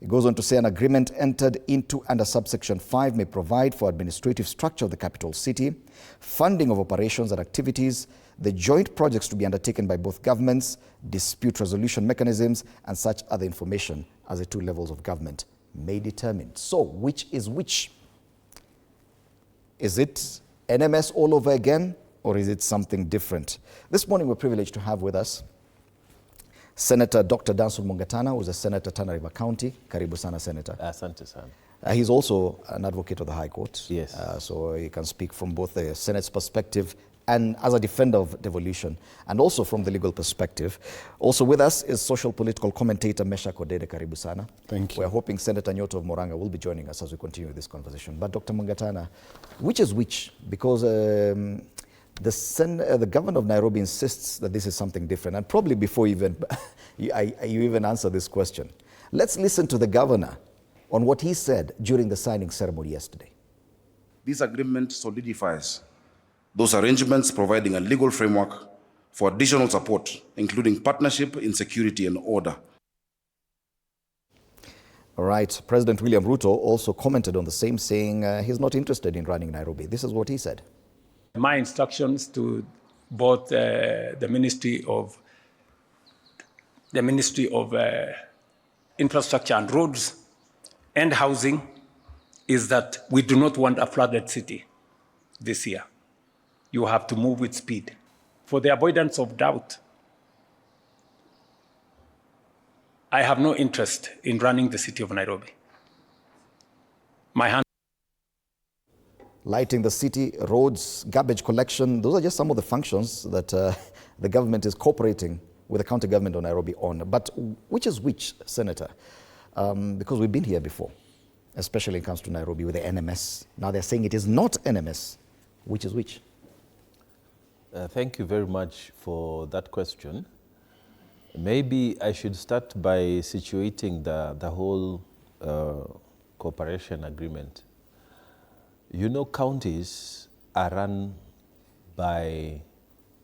It goes on to say an agreement entered into under subsection 5 may provide for administrative structure of the capital city, funding of operations and activities, the joint projects to be undertaken by both governments, dispute resolution mechanisms, and such other information as the two levels of government may determine. So, which is which? Is it NMS all over again, or is it something different? This morning we're privileged to have with us Senator Dr. Danson Mungatana, who is a senator Tana River County. Karibu sana, Senator. Asante sana. He's also an advocate of the High Court. Yes. So he can speak from both the Senate's perspective and as a defender of devolution, and also from the legal perspective. Also with us is social political commentator Mesha Kodede. Karibu sana. Thank you. We're hoping Senator Nyoto of Moranga will be joining us as we continue this conversation. But Dr. Mungatana, which is which? Because the governor of Nairobi insists that this is something different. And probably before even you even answer this question, let's listen to the governor on what he said during the signing ceremony yesterday. This agreement solidifies those arrangements, providing a legal framework for additional support, including partnership in security and order. All right. President William Ruto also commented on the same, saying he's not interested in running Nairobi. This is what he said. My instructions to both the Ministry of Infrastructure and Roads and Housing is that we do not want a flooded city this year. You have to move with speed. For the avoidance of doubt, I have no interest in running the city of Nairobi. My hand. Lighting the city, roads, garbage collection, those are just some of the functions that the government is cooperating with the county government of Nairobi on. But which is which, Senator? Because we've been here before, especially when it comes to Nairobi with the NMS. Now they're saying it is not NMS. Which is which? Thank you very much for that question. Maybe I should start by situating the whole cooperation agreement. You know, counties are run by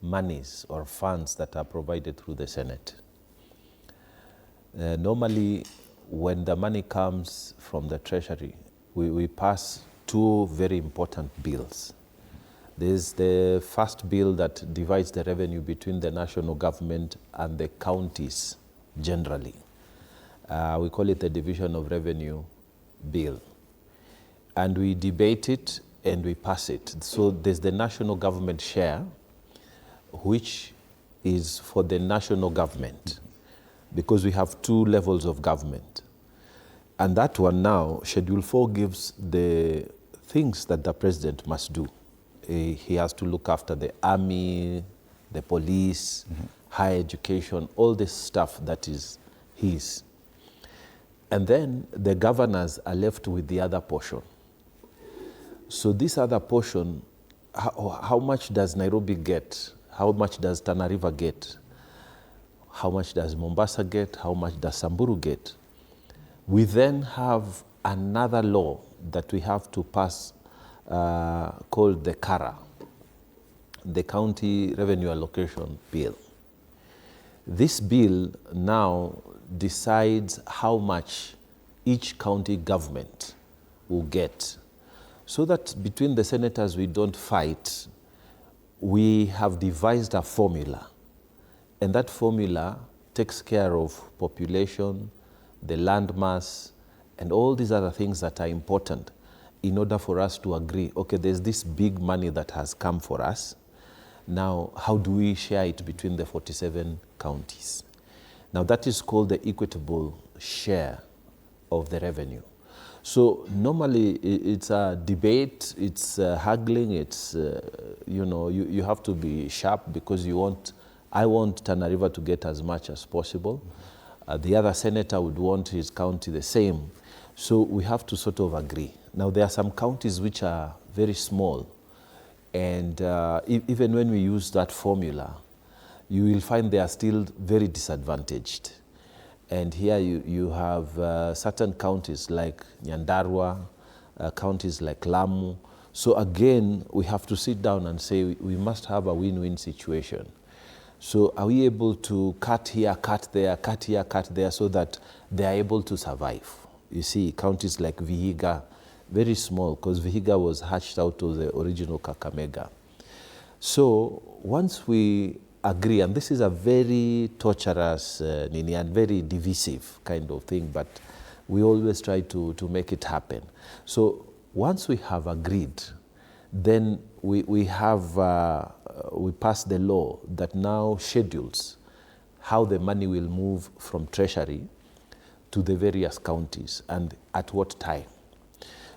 monies or funds that are provided through the Senate. Normally, when the money comes from the Treasury, we pass two very important bills. There's the first bill that divides the revenue between the national government and the counties generally. We call it the Division of Revenue Bill. And we debate it and we pass it. So there's the national government share, which is for the national government, because we have two levels of government. And that one now, Schedule 4 gives the things that the president must do. He has to look after the army, the police, higher education, all this stuff that is his. And then the governors are left with the other portion. So this other portion, how much does Nairobi get? How much does Tana River get? How much does Mombasa get? How much does Samburu get? We then have another law that we have to pass called the CARA, the County Revenue Allocation Bill. This bill now decides how much each county government will get, so that between the senators we don't fight. We have devised a formula, and that formula takes care of population, the land mass, and all these other things that are important in order for us to agree, okay, there's this big money that has come for us. Now, how do we share it between the 47 counties? Now, that is called the equitable share of the revenue. So normally it's a debate, it's haggling, it's, you know, you have to be sharp because I want Tana River to get as much as possible. The other senator would want his county the same. So we have to sort of agree. Now, there are some counties which are very small, and even when we use that formula, you will find they are still very disadvantaged. And here you have certain counties like Nyandarua, counties like Lamu. So again, we have to sit down and say we must have a win-win situation. So are we able to cut here, cut there, cut here, cut there, so that they are able to survive? You see, counties like Vihiga, very small, because Vihiga was hatched out of the original Kakamega. So once we agree, and this is a very torturous, and very divisive kind of thing, but we always try to make it happen. So once we have agreed, then we pass the law that now schedules how the money will move from Treasury to the various counties and at what time,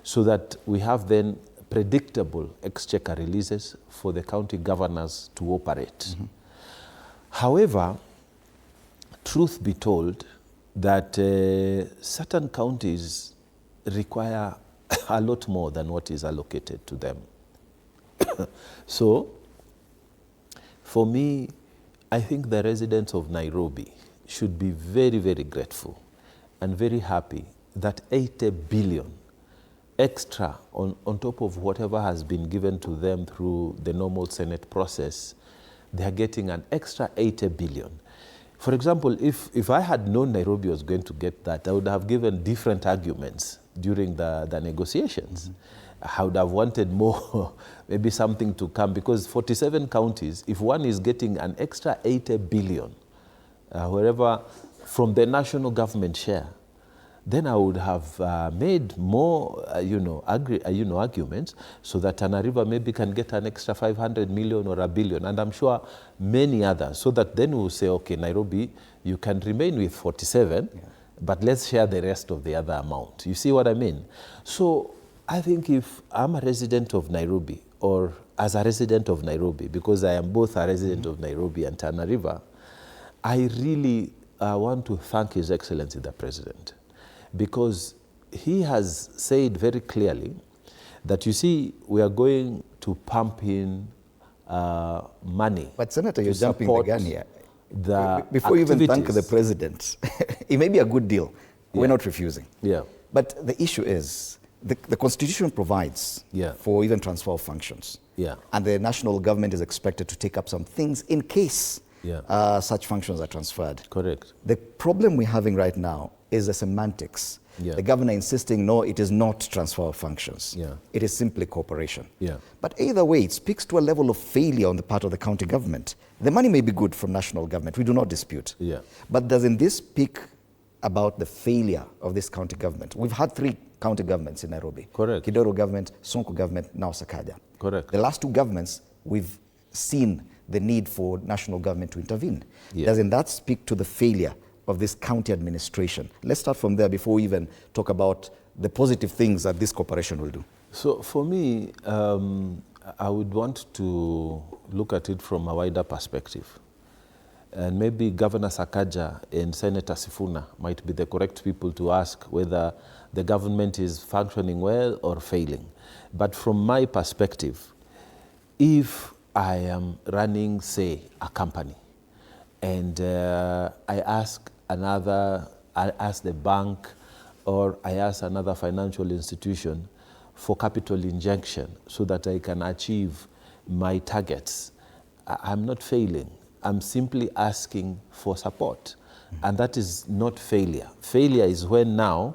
so that we have then predictable exchequer releases for the county governors to operate. Mm-hmm. However, truth be told, that certain counties require a lot more than what is allocated to them. So, for me, I think the residents of Nairobi should be very, very grateful and very happy that 80 billion extra on top of whatever has been given to them through the normal Senate process, they are getting an extra 80 billion. For example, if I had known Nairobi was going to get that, I would have given different arguments during the negotiations. Mm-hmm. I would have wanted more, maybe something to come, because 47 counties, if one is getting an extra 80 billion, wherever from the national government share, then I would have made more, arguments so that Tana River maybe can get an extra 500 million or $1 billion, and I'm sure many others, so that then we'll say, okay, Nairobi, you can remain with 47, but let's share the rest of the other amount. You see what I mean? So I think if I'm a resident of Nairobi, or as a resident of Nairobi, because I am both a resident of Nairobi and Tana River, I really want to thank His Excellency the President, because he has said very clearly that, you see, we are going to pump in money. But Senator, you're jumping the gun here. Before you even thank the President, it may be a good deal. Yeah. We're not refusing. Yeah. But the issue is, the Constitution provides for even transfer of functions. Yeah. And the national government is expected to take up some things in case such functions are transferred. Correct. The problem we're having right now is the semantics. Yeah. The governor insisting, no, it is not transfer of functions. Yeah. It is simply cooperation. Yeah. But either way, it speaks to a level of failure on the part of the county government. The money may be good from national government, we do not dispute. Yeah. But doesn't this speak about the failure of this county government? We've had 3 county governments in Nairobi. Correct. Kidoro government, Sonko government, now Sakaja. Correct. The last 2 governments, we've seen the need for national government to intervene. Yeah. Doesn't that speak to the failure of this county administration? Let's start from there before we even talk about the positive things that this cooperation will do. So for me, I would want to look at it from a wider perspective. And maybe Governor Sakaja and Senator Sifuna might be the correct people to ask whether the government is functioning well or failing. But from my perspective, if I am running, say, a company, and I ask the bank or I ask another financial institution for capital injection so that I can achieve my targets, I'm not failing. I'm simply asking for support. And that is not failure. Failure is when now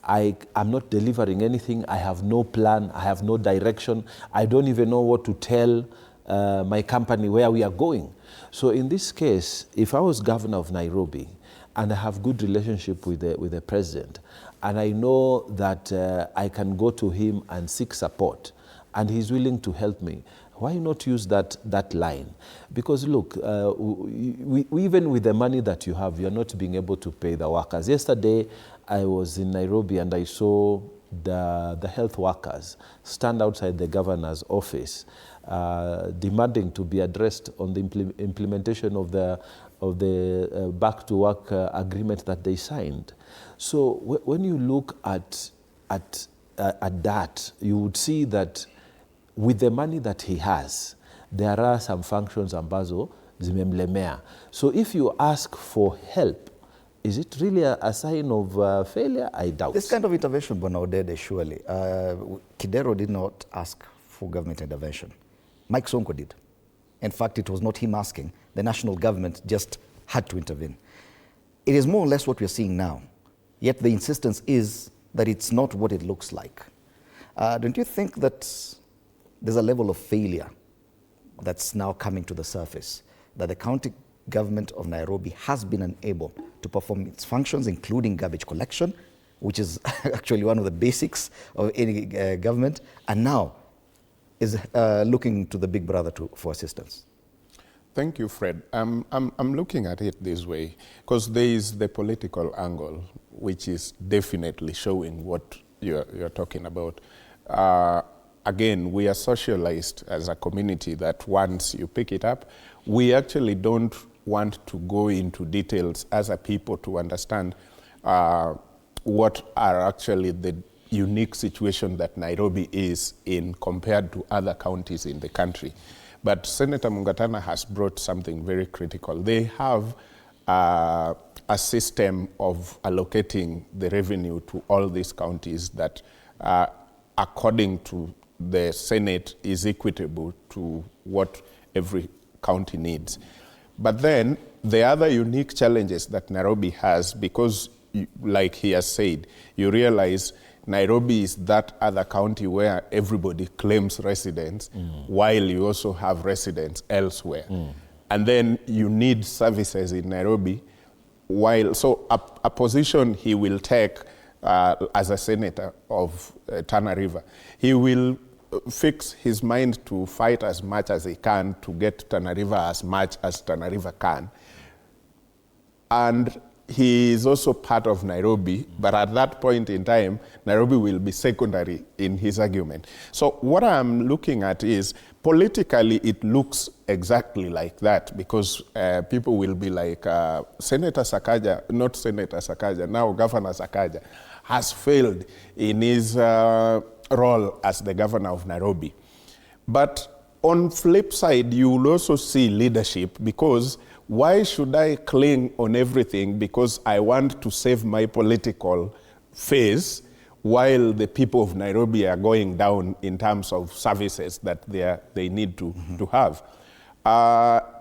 I'm not delivering anything, I have no plan, I have no direction, I don't even know what to tell my company where we are going. So in this case, if I was governor of Nairobi and I have good relationship with the president, and I know that I can go to him and seek support, and he's willing to help me, why not use that line? Because look, even with the money that you have, you're not being able to pay the workers. Yesterday, I was in Nairobi and I saw the health workers stand outside the governor's office demanding to be addressed on the implementation of the back-to-work agreement that they signed. So when you look at that, you would see that with the money that he has, there are some functions ambazo zimemlemea. So if you ask for help, is it really a sign of failure? I doubt. This kind of intervention, Bwana Odede, surely. Kidero did not ask for government intervention. Mike Sonko did. In fact, it was not him asking. The national government just had to intervene. It is more or less what we're seeing now. Yet the insistence is that it's not what it looks like. Don't you think that there's a level of failure that's now coming to the surface, that the county government of Nairobi has been unable to perform its functions, including garbage collection, which is actually one of the basics of any government, and now is looking to the big brother for assistance? Thank you, Fred. I'm looking at it this way, because there is the political angle, which is definitely showing what you're talking about. Again, we are socialized as a community that once you pick it up, we actually don't want to go into details as a people to understand what are actually the unique situation that Nairobi is in compared to other counties in the country. But Senator Mungatana has brought something very critical. They have a system of allocating the revenue to all these counties that, according to the Senate, is equitable to what every county needs. But then the other unique challenges that Nairobi has, because like he has said, you realize Nairobi is that other county where everybody claims residence, while you also have residents elsewhere. And then you need services in Nairobi. So a position he will take as a senator of Tana River, he will fix his mind to fight as much as he can to get Tana River as much as Tana River can. And he is also part of Nairobi, but at that point in time, Nairobi will be secondary in his argument. So what I'm looking at is, politically, it looks exactly like that, because people will be like, Senator Sakaja, not Senator Sakaja, now Governor Sakaja, has failed in his role as the governor of Nairobi. But on flip side, you will also see leadership, because why should I cling on everything because I want to save my political face while the people of Nairobi are going down in terms of services that they need to have?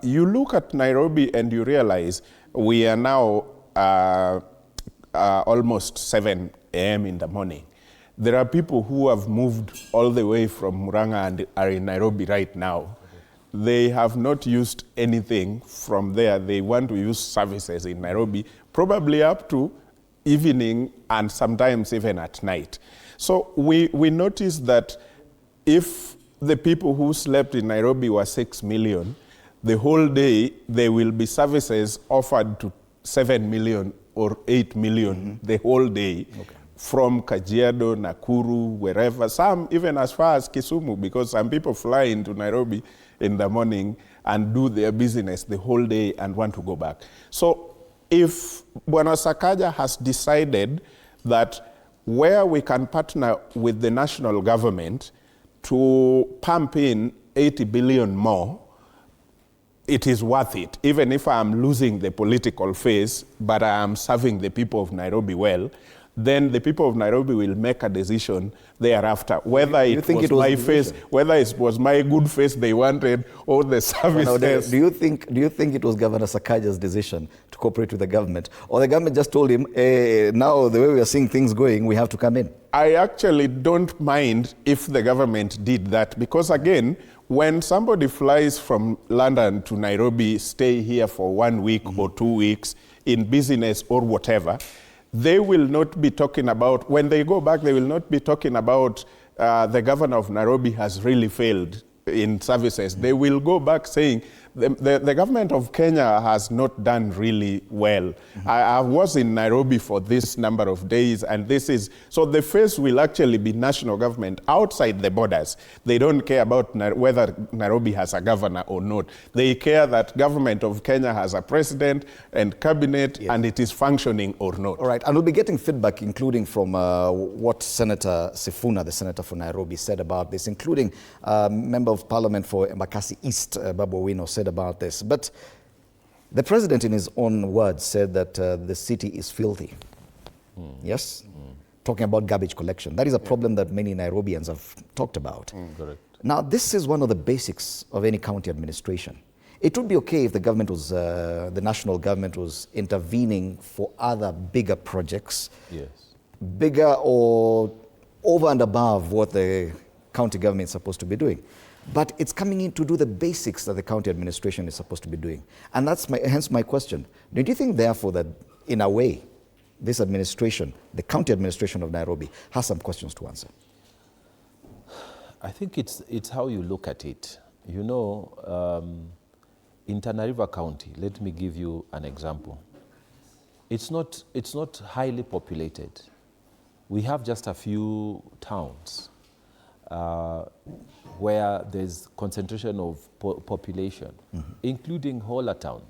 You look at Nairobi and you realize we are now almost 7 a.m. in the morning. There are people who have moved all the way from Murang'a and are in Nairobi right now. They have not used anything from there. They want to use services in Nairobi, probably up to evening and sometimes even at night. So we noticed that if the people who slept in Nairobi were 6 million, the whole day there will be services offered to 7 million or 8 million the whole day. Okay. From Kajiado, Nakuru, wherever, some even as far as Kisumu, because some people fly into Nairobi in the morning and do their business the whole day and want to go back. So if Bwana Sakaja has decided that where we can partner with the national government to pump in 80 billion more, it is worth it, even if I am losing the political face, but I am serving the people of Nairobi well, then the people of Nairobi will make a decision thereafter, whether it was my face, whether it was my good face they wanted, or the services. Do you think it was Governor Sakaja's decision to cooperate with the government, or the government just told him, now the way we are seeing things going, we have to come in? I actually don't mind if the government did that, because again, when somebody flies from London to Nairobi, stay here for 1 week or 2 weeks in business or whatever, they will not be talking about, when they go back, they will not be talking about the governor of Nairobi has really failed in services. They will go back saying, the government of Kenya has not done really well. I was in Nairobi for this number of days, and this is, so the face will actually be national government outside the borders. They don't care about whether Nairobi has a governor or not. They care that government of Kenya has a president and cabinet, and it is functioning or not. All right, and we'll be getting feedback, including from what Senator Sifuna, the senator for Nairobi, said about this, including Member of Parliament for Embakasi East, Babu Owino, said about this. But the president, in his own words, said that the city is filthy. Yes? Talking about garbage collection. That is a problem that many Nairobians have talked about. Correct. Now, this is one of the basics of any county administration. It would be okay if the government was, the national government was intervening for other bigger projects. Yes. Bigger or over and above what the county government is supposed to be doing. But it's coming in to do the basics that the county administration is supposed to be doing. And that's hence my question. Do you think, therefore, that in a way, this administration, the county administration of Nairobi, has some questions to answer? I think it's how you look at it. You know, in Tana River County, let me give you an example. It's not highly populated. We have just a few towns where there's concentration of population, including Hola Town.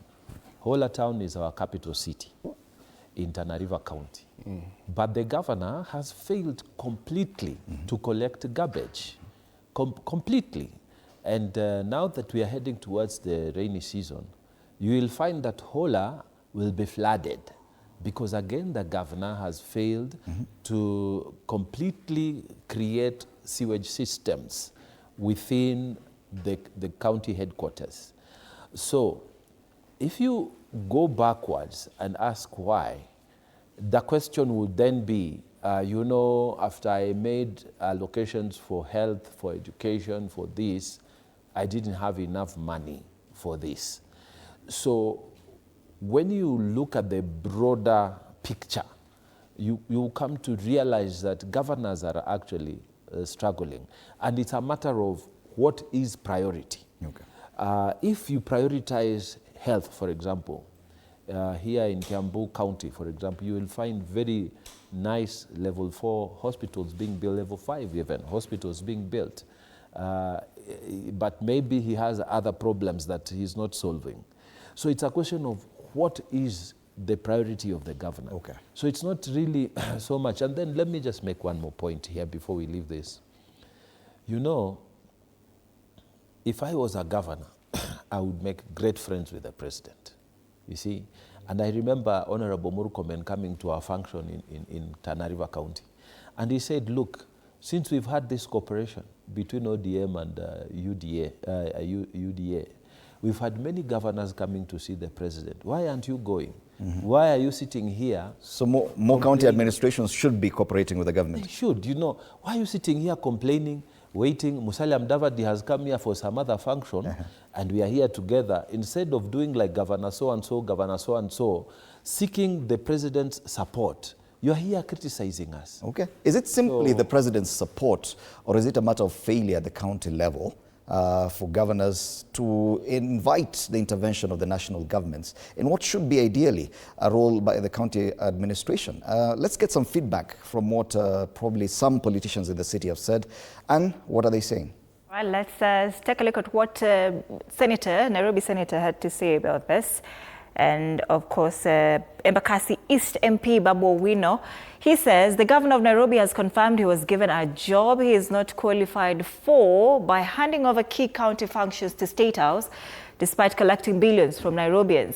Hola Town is our capital city in Tana River County. But the governor has failed completely to collect garbage, completely. And now that we are heading towards the rainy season, you will find that Hola will be flooded, because again, the governor has failed to completely create sewage systems within the county headquarters. So if you go backwards and ask why, the question would then be, you know, after I made allocations for health, for education, for this, I didn't have enough money for this. So when you look at the broader picture, you come to realize that governors are actually struggling. And it's a matter of what is priority. Okay. If you prioritize health, for example, here in Kiambu County, for example, you will find very nice level 4 hospitals being built, level 5 even, hospitals being built. But maybe he has other problems that he's not solving. So it's a question of what is the priority of the governor. Okay. So it's not really so much. And then let me just make one more point here before we leave this. You know, if I was a governor, I would make great friends with the president, you see. And I remember Honorable Murkomen coming to our function in Tana River County. And he said, look, since we've had this cooperation between ODM and UDA, we've had many governors coming to see the president. Why aren't you going? Why are you sitting here? So more county administrations should be cooperating with the government. They should, you know. Why are you sitting here complaining, waiting? Musalia Mudavadi has come here for some other function, and we are here together. Instead of doing like Governor so-and-so, Governor so-and-so, seeking the president's support, you are here criticizing us. Okay. Is it simply the president's support, or is it a matter of failure at the county level for governors to invite the intervention of the national governments in what should be ideally a role by the county administration? Let's get some feedback from what probably some politicians in the city have said. And what are they saying? Well, let's take a look at what Nairobi Senator had to say about this. And of course, Embakasi East MP Babu Owino, he says the governor of Nairobi has confirmed he was given a job he is not qualified for by handing over key county functions to State House, despite collecting billions from Nairobians.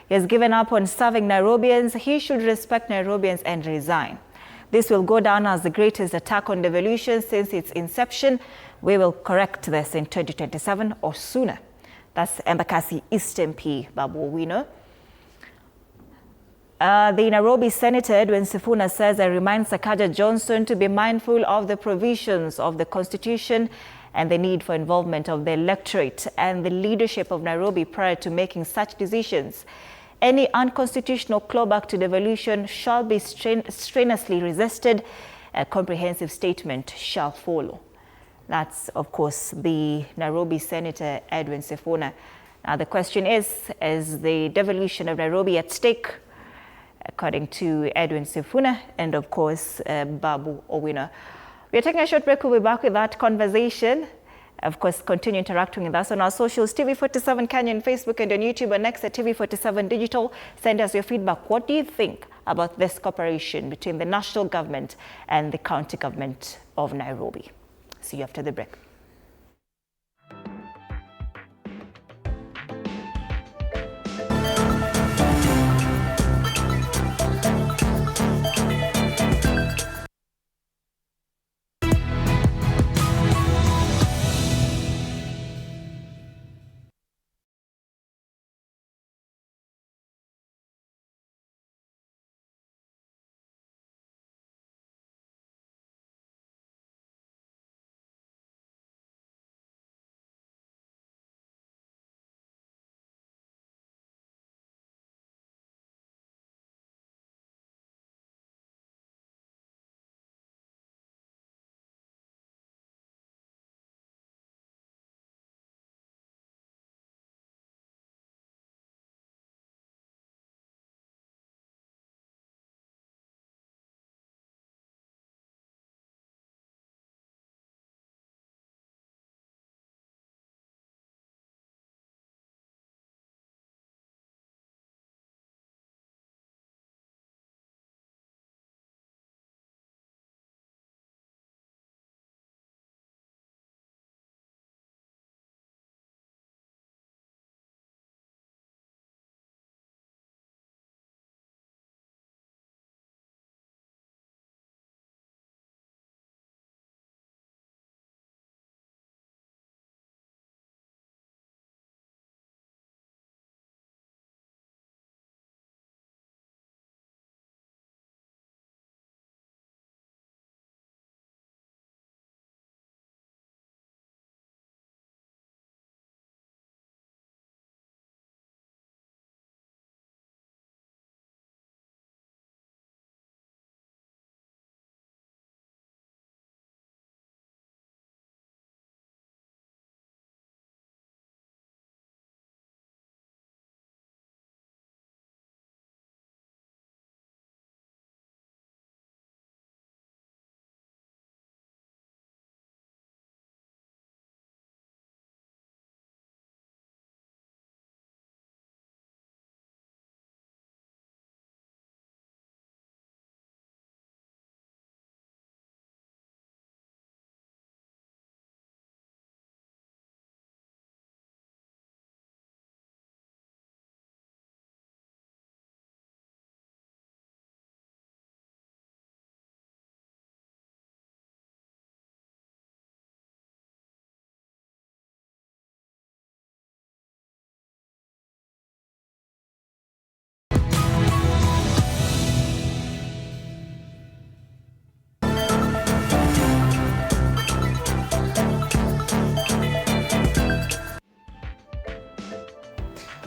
He has given up on serving Nairobians. He should respect Nairobians and resign. This will go down as the greatest attack on devolution since its inception. We will correct this in 2027 or sooner. That's Embakasi East MP Babu Owino. The Nairobi Senator Edwin Sifuna says, I remind Sakaja Johnson to be mindful of the provisions of the Constitution and the need for involvement of the electorate and the leadership of Nairobi prior to making such decisions. Any unconstitutional clawback to devolution shall be strenuously resisted. A comprehensive statement shall follow. That's, of course, the Nairobi Senator Edwin Sifuna. Now, the question is the devolution of Nairobi at stake? According to Edwin Sifuna and, of course, Babu Owino. We are taking a short break. We'll be back with that conversation. Of course, continue interacting with us on our socials, TV47 Kenya on Facebook and on YouTube, and next at TV47 Digital. Send us your feedback. What do you think about this cooperation between the national government and the county government of Nairobi? See you after the break.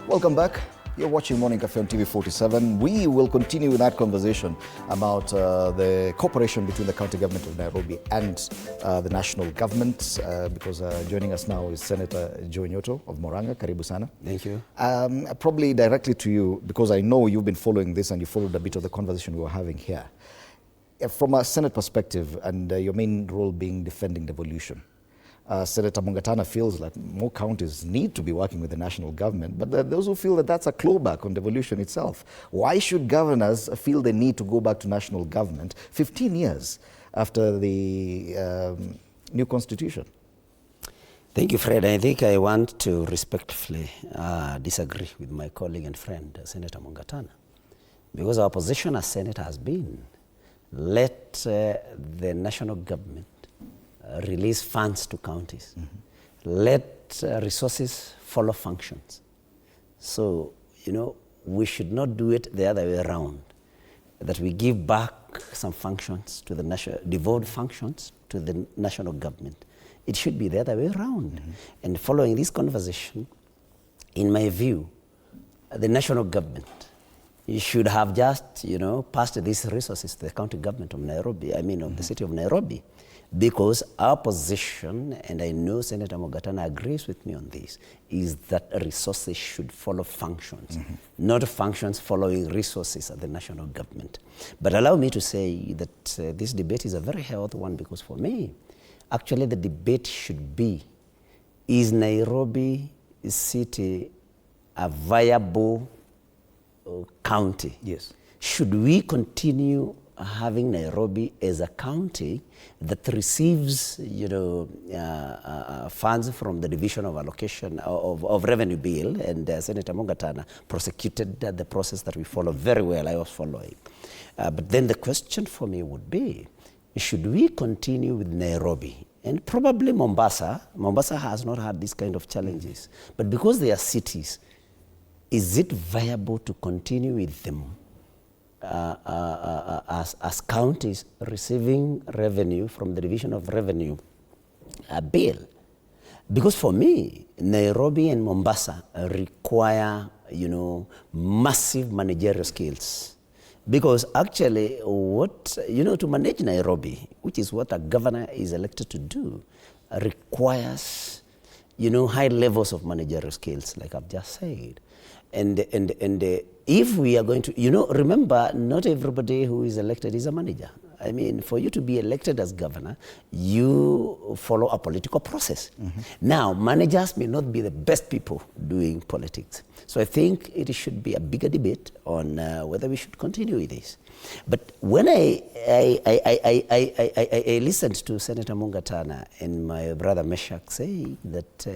Welcome back. You're watching Morning Cafe on TV47. We will continue with that conversation about the cooperation between the county government of Nairobi and the national government, because joining us now is Senator Joe Nyoto of Moranga. Karibu sana. Thank you. Probably directly to you, because I know you've been following this and you followed a bit of the conversation we were having here. From a Senate perspective and your main role being defending devolution, Senator Mungatana feels like more counties need to be working with the national government, but there are those who feel that that's a clawback on devolution itself. Why should governors feel the need to go back to national government 15 years after the new constitution? Thank you, Fred. I think I want to respectfully disagree with my colleague and friend, Senator Mungatana, because our position as Senate has been, let the national government release funds to counties. Let resources follow functions. So, we should not do it the other way around, that we give back some functions to the national, devolved functions to the national government. It should be the other way around. And following this conversation, in my view, the national government should have just, passed these resources to the county government of Nairobi, of the city of Nairobi. Because our position, and I know Senator Mungatana agrees with me on this, is that resources should follow functions, not functions following resources at the national government. But allow me to say that this debate is a very healthy one, because for me, actually the debate should be, is Nairobi city a viable county? Yes. Should we continue having Nairobi as a county that receives, funds from the Division of Allocation of Revenue Bill, and Senator Mungatana prosecuted the process that we follow very well. I was following. But then the question for me would be, should we continue with Nairobi? And probably Mombasa has not had these kind of challenges. But because they are cities, is it viable to continue with them as counties receiving revenue from the Division of Revenue Bill? Because for me, Nairobi and Mombasa require, massive managerial skills. Because actually, to manage Nairobi, which is what a governor is elected to do, requires, high levels of managerial skills, like I've just said. And if we are going to, remember, not everybody who is elected is a manager. For you to be elected as governor, you follow a political process. Now, managers may not be the best people doing politics. So I think it should be a bigger debate on whether we should continue with this. But when I listened to Senator Mungatana and my brother Meshach say that,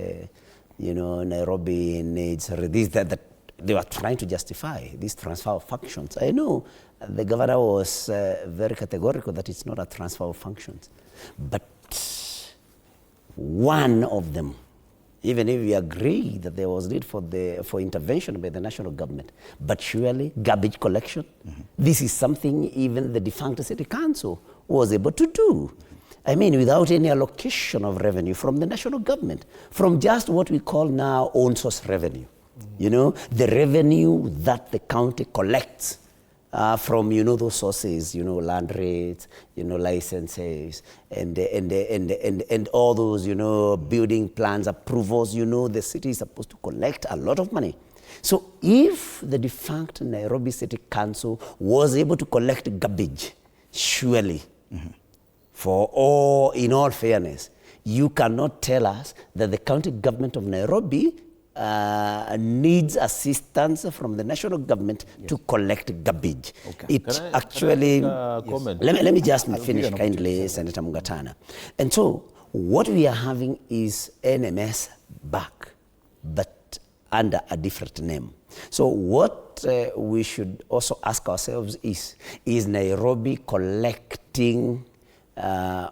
Nairobi needs this, that, they were trying to justify this transfer of functions. I know the governor was very categorical that it's not a transfer of functions. But one of them, even if we agree that there was need for intervention by the national government, but surely garbage collection, this is something even the defunct city council was able to do. Without any allocation of revenue from the national government, from just what we call now own source revenue. The revenue that the county collects from, those sources, land rates, licenses, and all those, building plans, approvals, the city is supposed to collect a lot of money. So if the defunct Nairobi City Council was able to collect garbage, surely, in all fairness, you cannot tell us that the county government of Nairobi needs assistance from the national government to collect garbage. Okay. It actually, let me just finish kindly, Senator Mungatana. And so what we are having is NMS back, but under a different name. So what we should also ask ourselves is Nairobi collecting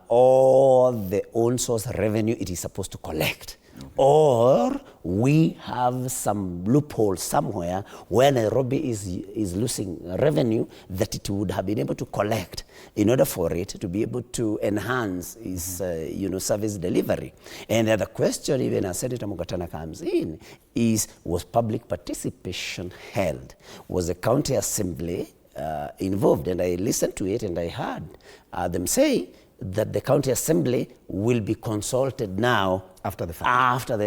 all the own source revenue it is supposed to collect? Or we have some loophole somewhere where Nairobi is losing revenue that it would have been able to collect in order for it to be able to enhance its service delivery. And the question, even as Senator Mungatana comes in, was public participation held? Was the county assembly involved? And I listened to it and I heard them say that the county assembly will be consulted now After the fact. after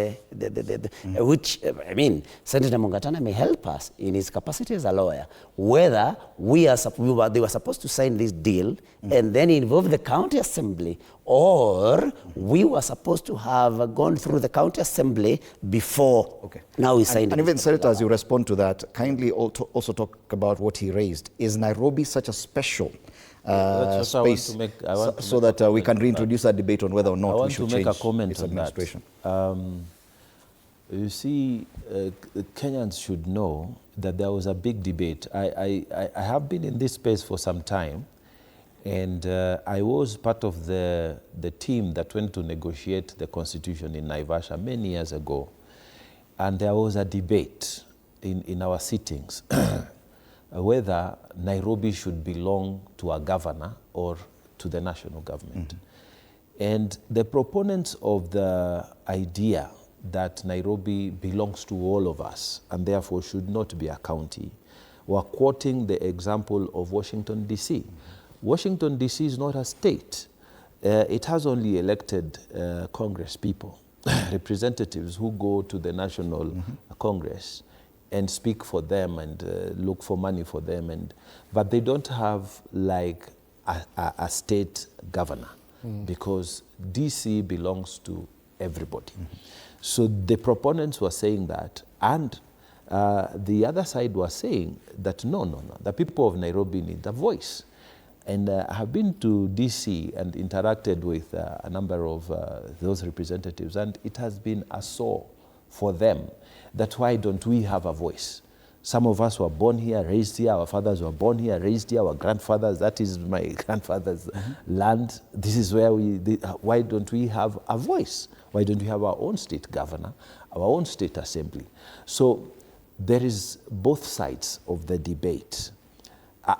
which, I mean, Senator Mungatana may help us in his capacity as a lawyer, whether they were supposed to sign this deal and then involve the county assembly, or we were supposed to have gone through the county assembly before now we signed it. And even, Senator, as you respond to that, kindly also talk about what he raised. Is Nairobi such a special space so that we can reintroduce that debate on whether or not we should change its administration? You see, Kenyans should know that there was a big debate. I have been in this space for some time, and I was part of the team that went to negotiate the constitution in Naivasha many years ago. And there was a debate in our sittings whether Nairobi should belong to a governor or to the national government. And the proponents of the idea that Nairobi belongs to all of us and therefore should not be a county were quoting the example of Washington, D.C. Washington, D.C. is not a state. It has only elected Congress people, representatives who go to the National Congress and speak for them and look for money for them, but they don't have like a state governor because DC belongs to everybody. So the proponents were saying that, and the other side was saying that no, the people of Nairobi need a voice. And I have been to DC and interacted with a number of those representatives, and it has been a sore for them that why don't we have a voice? Some of us were born here, raised here, our fathers were born here, raised here, our grandfathers, that is my grandfather's land. This is where why don't we have a voice? Why don't we have our own state governor, our own state assembly? So there is both sides of the debate.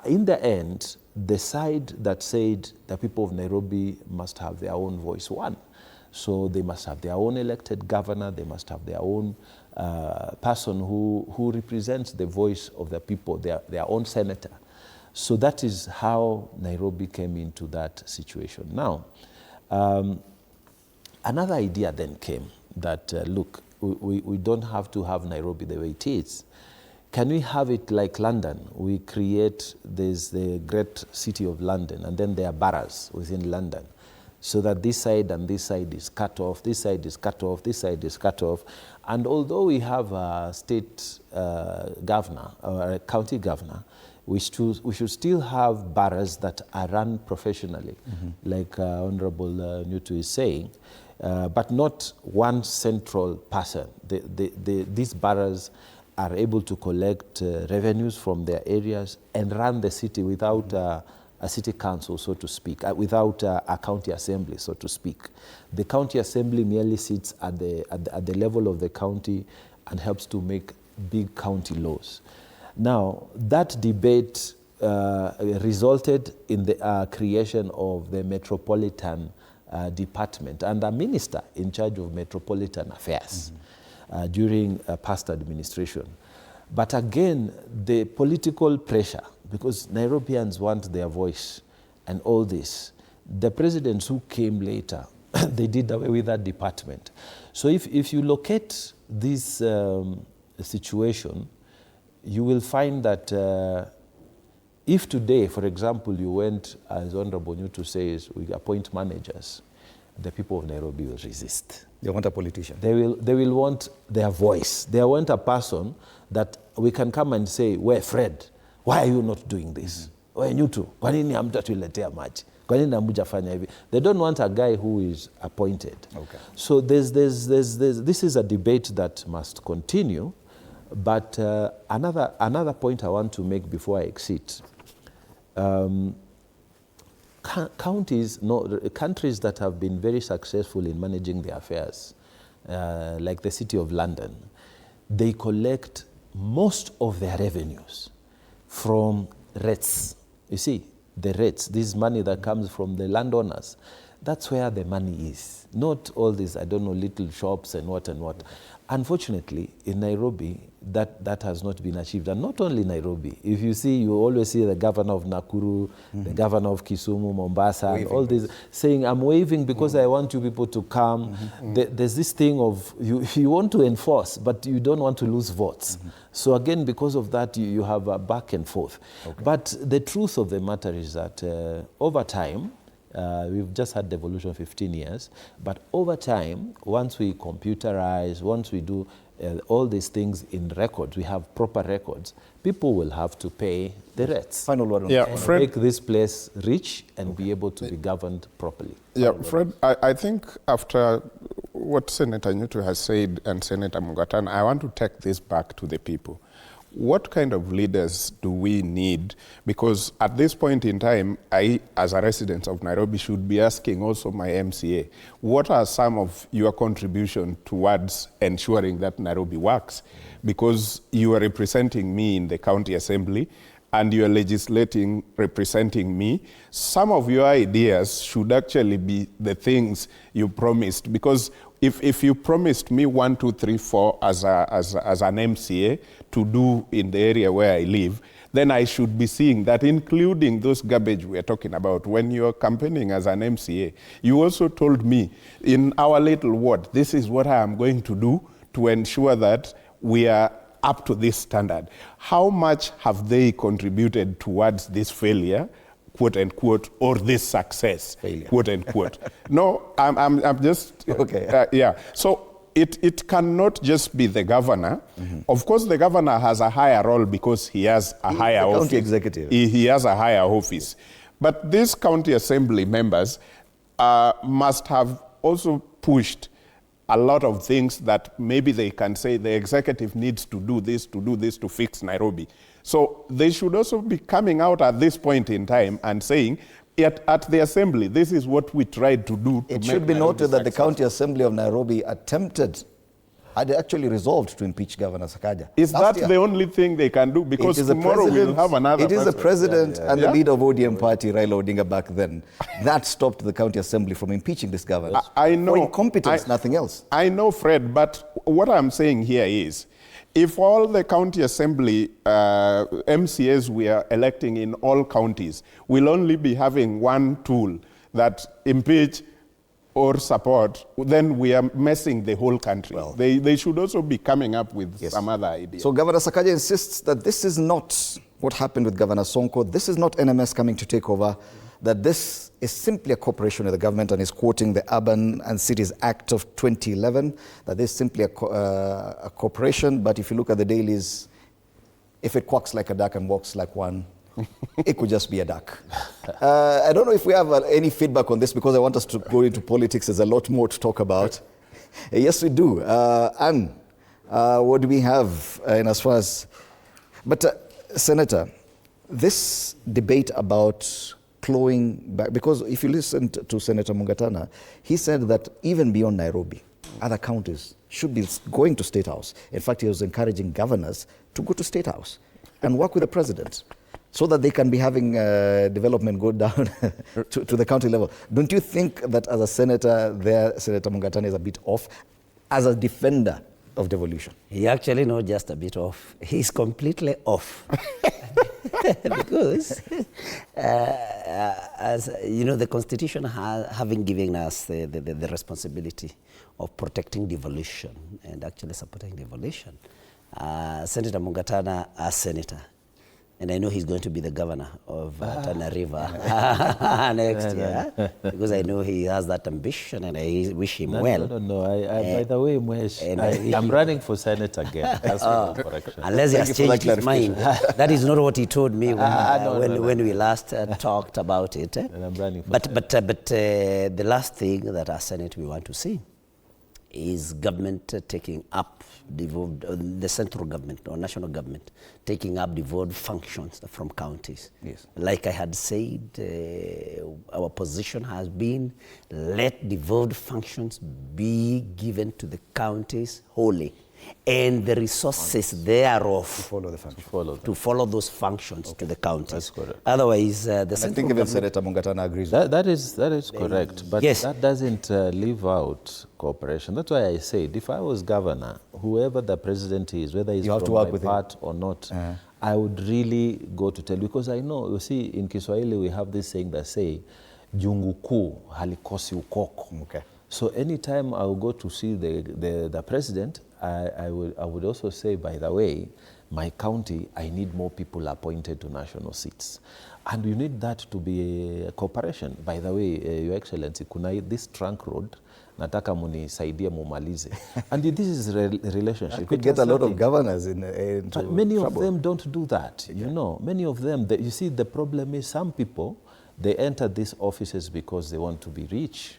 In the end, the side that said the people of Nairobi must have their own voice won. So they must have their own elected governor, they must have their own person who represents the voice of the people, their own senator. So that is how Nairobi came into that situation. Now, another idea then came that, look, we don't have to have Nairobi the way it is. Can we have it like London? We create, there's the great city of London, and then there are boroughs within London, so that this side and this side is cut off, this side is cut off, this side is cut off. And although we have a state governor or a county governor, we should still have boroughs that are run professionally, like Honorable Nyutu is saying, but not one central person. These boroughs are able to collect revenues from their areas and run the city without a city council, so to speak, without a county assembly, so to speak. The county assembly merely sits at the level of the county and helps to make big county laws. Now, that debate resulted in the creation of the Metropolitan Department and a minister in charge of metropolitan affairs during past administration. But again, the political pressure, because Nairobians want their voice and all this, the presidents who came later, they did away with that department. So if you locate this situation, you will find that if today, for example, you went, as Honorable Nyutu says, we appoint managers, the people of Nairobi will resist. They want a politician. They will want their voice. They want a person that we can come and say, "Where Fred? Why are you not doing this? Where Nyutu? Kwa nini hamtatuletea maji? Kwa nini hamjafanya hivi?" They don't want a guy who is appointed. Okay. So this is a debate that must continue. But another point I want to make before I exit. Countries that have been very successful in managing their affairs, like the City of London, they collect most of their revenues from rates. You see, the rates, this money that comes from the landowners, that's where the money is. Not all these, I don't know, little shops and what and what. Unfortunately, in Nairobi, that has not been achieved. And not only Nairobi. If you see, you always see the governor of Nakuru, the governor of Kisumu, Mombasa, and all these saying, I'm waving because I want you people to come. There's this thing of, you want to enforce, but you don't want to lose votes. So again, because of that, you have a back and forth. But the truth of the matter is that over time, we've just had devolution 15 years, but over time, once we computerize, once we do all these things in records, we have proper records, people will have to pay the rates. Final word. Yeah, Fred, make this place rich and be able to be governed properly. Yeah, Fred, I think after what Senator Nyutu has said and Senator Mungatana, I want to take this back to the people. What kind of leaders do we need? Because at this point in time, I, as a resident of Nairobi, should be asking also my MCA, what are some of your contribution towards ensuring that Nairobi works? Because you are representing me in the county assembly and you are legislating representing me. Some of your ideas should actually be the things you promised, because if you promised me 1, 2, 3, 4 as an MCA to do in the area where I live, then I should be seeing that, including those garbage we are talking about. When you're campaigning as an MCA, you also told me, in our little ward, this is what I am going to do to ensure that we are up to this standard. How much have they contributed towards this failure, quote unquote, or this success, failure, quote unquote? No, I'm just okay. Yeah. So it cannot just be the governor. Of course, the governor has a higher role because he has a higher office. County executive. He has a higher office. But these county assembly members must have also pushed a lot of things that maybe they can say the executive needs to do this to fix Nairobi. So they should also be coming out at this point in time and saying, at the assembly, this is what we tried to do. It should be noted that the County Assembly of Nairobi had actually resolved to impeach Governor Sakaja. Is that the only thing they can do? Because tomorrow we'll have another It is the president and the Yeah? leader of ODM party, Raila Odinga, back then. That stopped the County Assembly from impeaching this governor. I know. For incompetence, nothing else. I know, Fred, but what I'm saying here is, if all the county assembly MCAs we are electing in all counties will only be having one tool that impeach or support, then we are messing the whole country. Well, they should also be coming up with some other idea. So Governor Sakaja insists that this is not what happened with Governor Sonko. This is not NMS coming to take over, that this is simply a cooperation with the government, and is quoting the Urban and Cities Act of 2011, that this is simply a cooperation. But if you look at the dailies, if it quacks like a duck and walks like one, it could just be a duck. I don't know if we have any feedback on this, because I want us to go into politics. There's a lot more to talk about. Yes, we do. Anne, what do we have in as far as... But Senator, this debate about clawing back, because if you listen to Senator Mungatana, he said that even beyond Nairobi, other counties should be going to State House. In fact, he was encouraging governors to go to State House and work with the president so that they can be having development go down to the county level. Don't you think that as a senator there, Senator Mungatana is a bit off as a defender of devolution? He actually not just a bit off. He's completely off. Because, as you know, the Constitution having given us the responsibility of protecting devolution and actually supporting devolution, Senator Mungatana as senator, and I know he's going to be the governor of Tana River next year, because I know he has that ambition, and I wish him well. No. By the way, Mwesh, I'm running for Senate again. That's correction. Unless he has changed his mind. That is not what he told me when we last talked about it. And I'm running for but the last thing that as Senate we want to see is government taking up the central government or national government taking up devolved functions from counties. Yes. Like I had said, our position has been, let devolved functions be given to the counties wholly, and the resources thereof to follow those functions to the counties. That's correct. Otherwise, the I think even Senator Mungatana agrees. That is correct, but yes, that doesn't leave out cooperation. That's why I said, if I was governor, whoever the president is, whether he's You have to from work my with part or not, I would really go to tell, because I know, you see, in Kiswahili we have this saying that say, jungu kuu halikosi ukoko. Okay. So anytime I will go to see the president, I would also say, by the way, my county, I need more people appointed to national seats. And you need that to be a cooperation. By the way, Your Excellency, kuna this trunk road, nataka munisaidie mumalize. And this is a relationship. You could get a lot of governors into but many trouble. of them don't do that, you know. Many of them, you see, the problem is some people, they enter these offices because they want to be rich.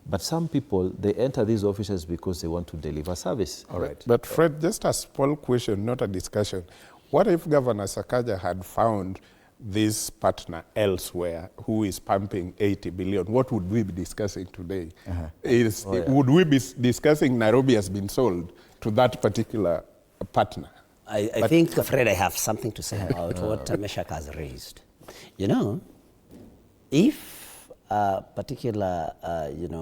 But some people, they enter these offices because they want to deliver service. All right. But Fred, just a small question, not a discussion. What if Governor Sakaja had found this partner elsewhere who is pumping 80 billion? What would we be discussing today? Would we be discussing Nairobi has been sold to that particular partner? I think, Fred, I have something to say about what Meshach has raised. You know, if a particular,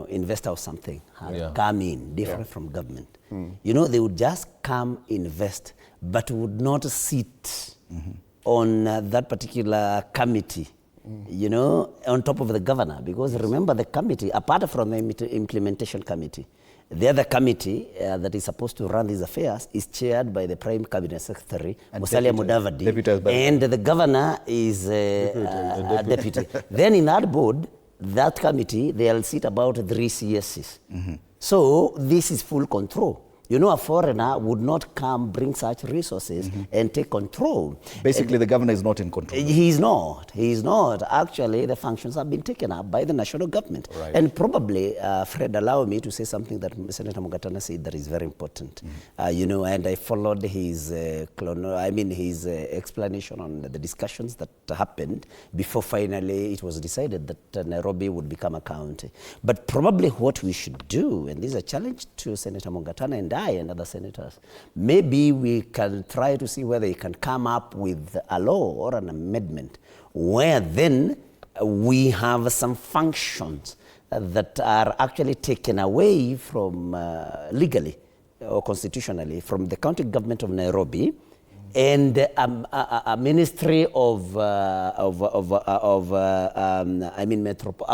investor or something had come in, different from government, you know, they would just come invest, but would not sit on that particular committee, you know, on top of the governor. Because remember, the committee, apart from the implementation committee, the other committee that is supposed to run these affairs is chaired by the Prime Cabinet Secretary, Musalia Mudavadi, and the governor is a deputy. Then in that board, that committee, they'll sit about 3 CSs. So this is full control. You know, a foreigner would not come, bring such resources and take control. Basically, the governor is not in control. He's not. He's not. Actually, the functions have been taken up by the national government. Right. And probably, Fred, allow me to say something that Senator Mungatana said that is very important. You know, and I followed his, his explanation on the discussions that happened before finally it was decided that Nairobi would become a county. But probably what we should do, and this is a challenge to Senator Mungatana and and other senators, maybe we can try to see whether he can come up with a law or an amendment where then we have some functions that are actually taken away from legally or constitutionally from the county government of Nairobi, and a ministry of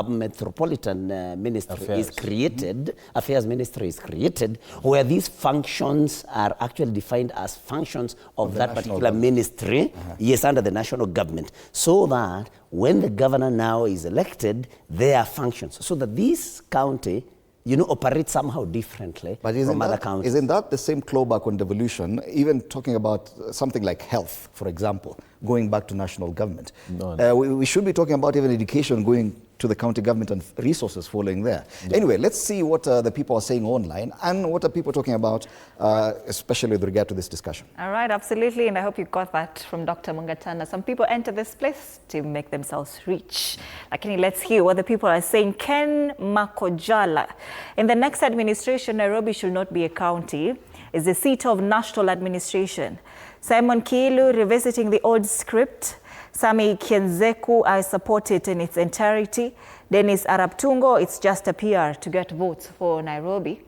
metropolitan ministry is created, affairs ministry is created, where these functions are actually defined as functions of that particular ministry, yes, under the national government, so that when the governor now is elected, there are functions, so that this county, you know, operate somehow differently from other counties. Isn't that the same clawback on devolution, even talking about something like health, for example, going back to national government? No. We should be talking about even education going to the county government and resources following there. Yeah. Anyway, let's see what the people are saying online and what are people talking about, especially with regard to this discussion. All right, absolutely, and I hope you got that from Dr. Mungatana. Some people enter this place to make themselves rich. Lakini let's hear what the people are saying. Ken Makojala, in the next administration, Nairobi should not be a county. It's the seat of national administration. Simon Kiilu, revisiting the old script. Sami Kienzeku, I support it in its entirety. Dennis Arabtungo, it's just a PR to get votes for Nairobi.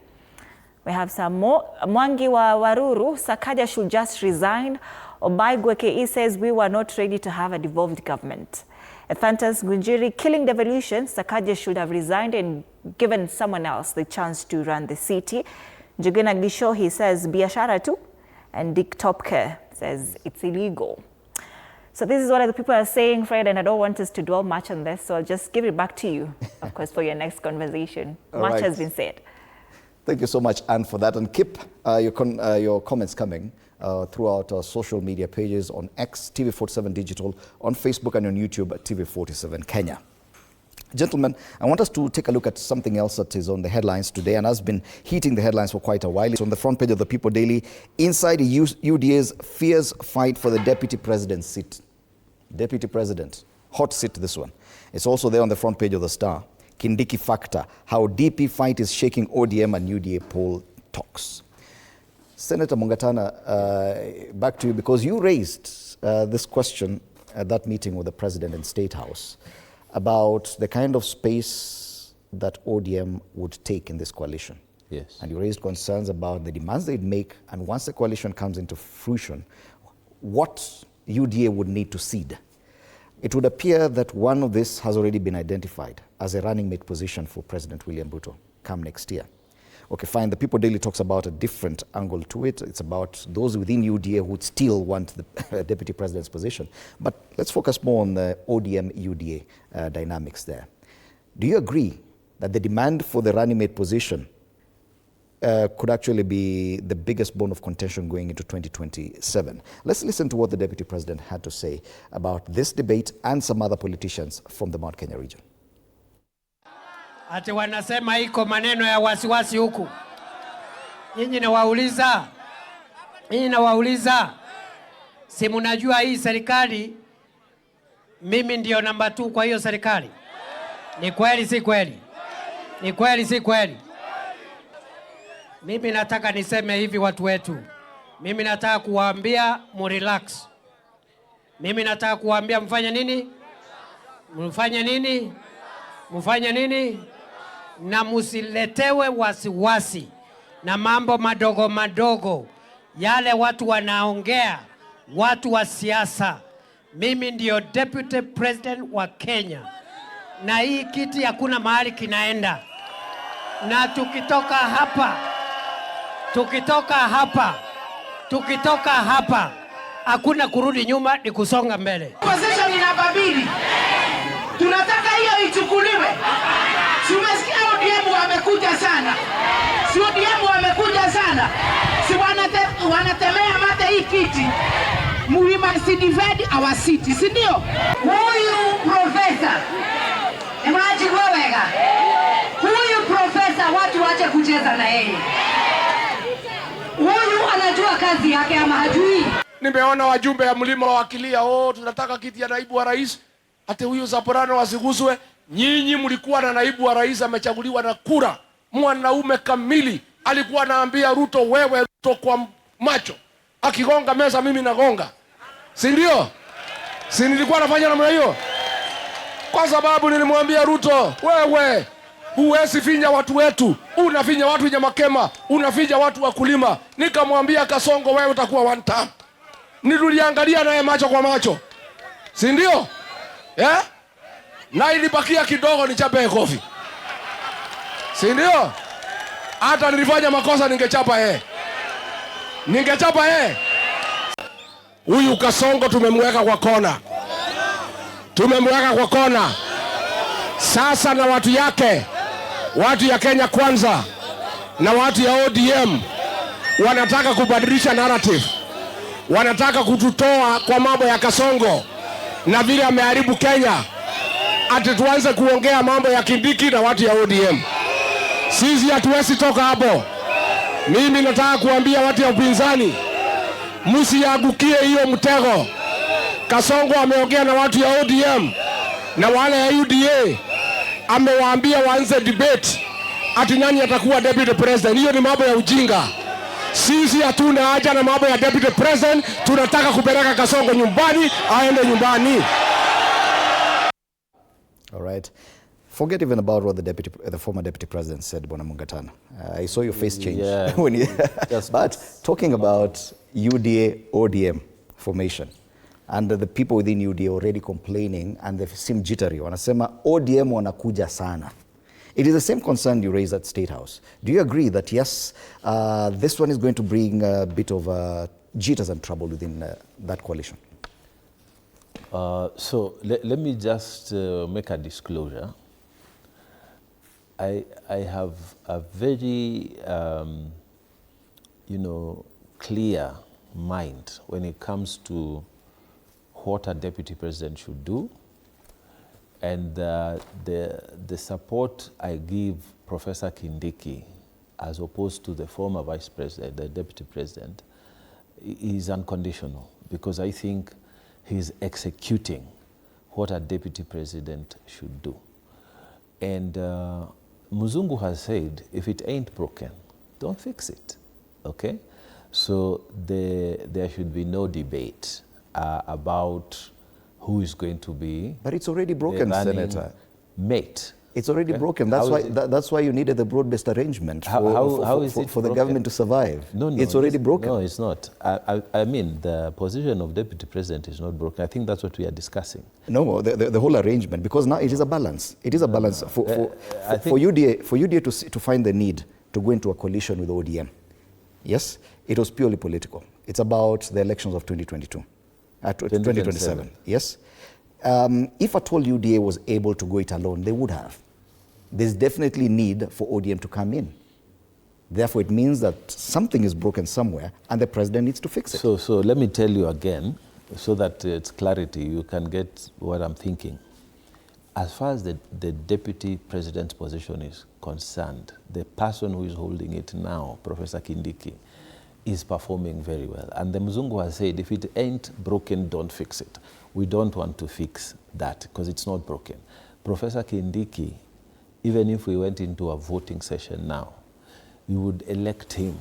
We have some more. Mwangi wa Waruru, Sakaja should just resign. Obaigwe KE says we were not ready to have a devolved government. Ephantus Gunjiri, killing devolution, Sakaja should have resigned and given someone else the chance to run the city. Jugena Gisho, he says biashara tu. And Dick Topke says it's illegal. So this is what the people are saying, Fred, and I don't want us to dwell much on this, so I'll just give it back to you, of course, for your next conversation. Much has been said. Thank you so much, Anne, for that. And keep your comments coming throughout our social media pages on X, TV47 Digital, on Facebook and on YouTube at TV47 Kenya. Gentlemen, I want us to take a look at something else that is on the headlines today and has been heating the headlines for quite a while. It's on the front page of the People Daily. Inside UDA's fierce fight for the deputy president's seat. Deputy president, hot seat this one. It's also there on the front page of the Star. Kindiki factor, how DP fight is shaking ODM and UDA poll talks. Senator Mungatana, back to you, because you raised this question at that meeting with the president in State House about the kind of space that ODM would take in this coalition. Yes. And you raised concerns about the demands they'd make, and once the coalition comes into fruition, what UDA would need to cede. It would appear that one of this has already been identified as a running mate position for President William Ruto come next year. Okay, fine, the People Daily talks about a different angle to it. It's about those within UDA who would still want the deputy president's position. But let's focus more on the ODM-UDA dynamics there. Do you agree that the demand for the running mate position could actually be the biggest bone of contention going into 2027? Let's listen to what the Deputy President had to say about this debate and some other politicians from the Mount Kenya region. Ati wanasema iko maneno ya wasiwasi huku. Nyinyi nawauliza, si mnajua hii serikali mimi ndio namba 2 kwa hiyo serikali? Ni kweli si kweli? Ni kweli si kweli? Mimi nataka niseme hivi watu wetu. Mimi nataka kuwaambia mrelax. Mimi nataka kuwaambia mfanye nini? Mfanye nini? Mfanye nini? Na musiletewe wasiwasi na mambo madogo madogo yale watu wanaongea, watu wa siasa. Mimi ndio Deputy President wa Kenya, na hii kiti hakuna mahali kinaenda, na tukitoka hapa hakuna kurudi nyuma, ni kusonga mbele. Position ina babili, tunataka hiyo ichukuliwe. Tumesikia ODM wamekuja sana, si ODM wamekuja sana, si wanatemea mate hii kiti. We must divide our city, si ndio? Huyu profesa watu wache kucheza na yeye. Huyu anajua kazi yake ama hajui? Nimeona wajumbe ya mlima wakilia, tunataka kiti ya naibu wa rais, ate huyu Zaporano wasiguzwe. Nyinyi mlikuwa na naibu wa rais amechaguliwa na kura, mwanaume kamili. Alikuwa anaambia Ruto, wewe Ruto kwa macho, akigonga meza mimi nagonga, si ndio? Si nilikuwa nafanya namna hiyo? Kwa sababu nilimwambia Ruto, wewe huwezi finya watu wetu, unafinya watu wenye makema, unafinya watu wa kulima. Nikamwambia Kasongo, wewe utakuwa one term. Niliangalia naye macho kwa macho, si ndio? Na ilibakia kidogo nichape kofi, si ndio? Hata nilifanya makosa ningechapa Huyu Kasongo tumemweka kwa kona, Sasa na watu yake, watu ya Kenya Kwanza na watu ya ODM wanataka kubadilisha narrative. Wanataka kututoa kwa mambo ya Kasongo na vile ameharibu Kenya, ati tuanze kuongea mambo ya Kindiki na watu ya ODM. Sisi hatuwezi toka hapo. Mimi nataka kuambia watu ya upinzani, msiangukie hiyo mtego. Kasongo ameongea na watu ya ODM na wale ya UDA, amewaambia waanze debate ati nani atakuwa deputy president. Hiyo ni mambo ya ujinga. Sisi hatuna haja na mambo ya deputy president. Tunataka kupeleka Kasongo nyumbani, aende nyumbani. All right. Forget even about what the former deputy president said, Bwana Mungatana. I saw your face change. Yeah. When you but talking about UDA ODM formation, and the people within UDA already complaining, and they seem jittery. Wanasema ODM wanakuja sana. It is the same concern you raised at State House. Do you agree that yes, this one is going to bring a bit of jitters and trouble within that coalition? So let me just make a disclosure. I have a very, clear mind when it comes to what a deputy president should do, and the support I give Professor Kindiki as opposed to the former vice president, the deputy president, is unconditional, because I think he's executing what a deputy president should do. And Muzungu has said, if it ain't broken, don't fix it, okay? So there should be no debate about who is going to be. But it's already broken, Senator. Mate It's already broken. That's why you needed the broad-based arrangement for the government to survive. No, it's already broken. No, it's not. I mean, the position of deputy president is not broken. I think that's what we are discussing. No, the whole arrangement, because now it is a balance. It is a balance for UDA to find the need to go into a coalition with ODM. Yes, it was purely political. It's about the elections of 2022, 2027. Yes. If at all UDA was able to go it alone, they would have. There's definitely need for ODM to come in. Therefore, it means that something is broken somewhere and the president needs to fix it. So let me tell you again, so that it's clarity, you can get what I'm thinking. As far as the deputy president's position is concerned, the person who is holding it now, Professor Kindiki, is performing very well. And the Mzungu has said, if it ain't broken, don't fix it. We don't want to fix that because it's not broken. Professor Kindiki, even if we went into a voting session now, we would elect him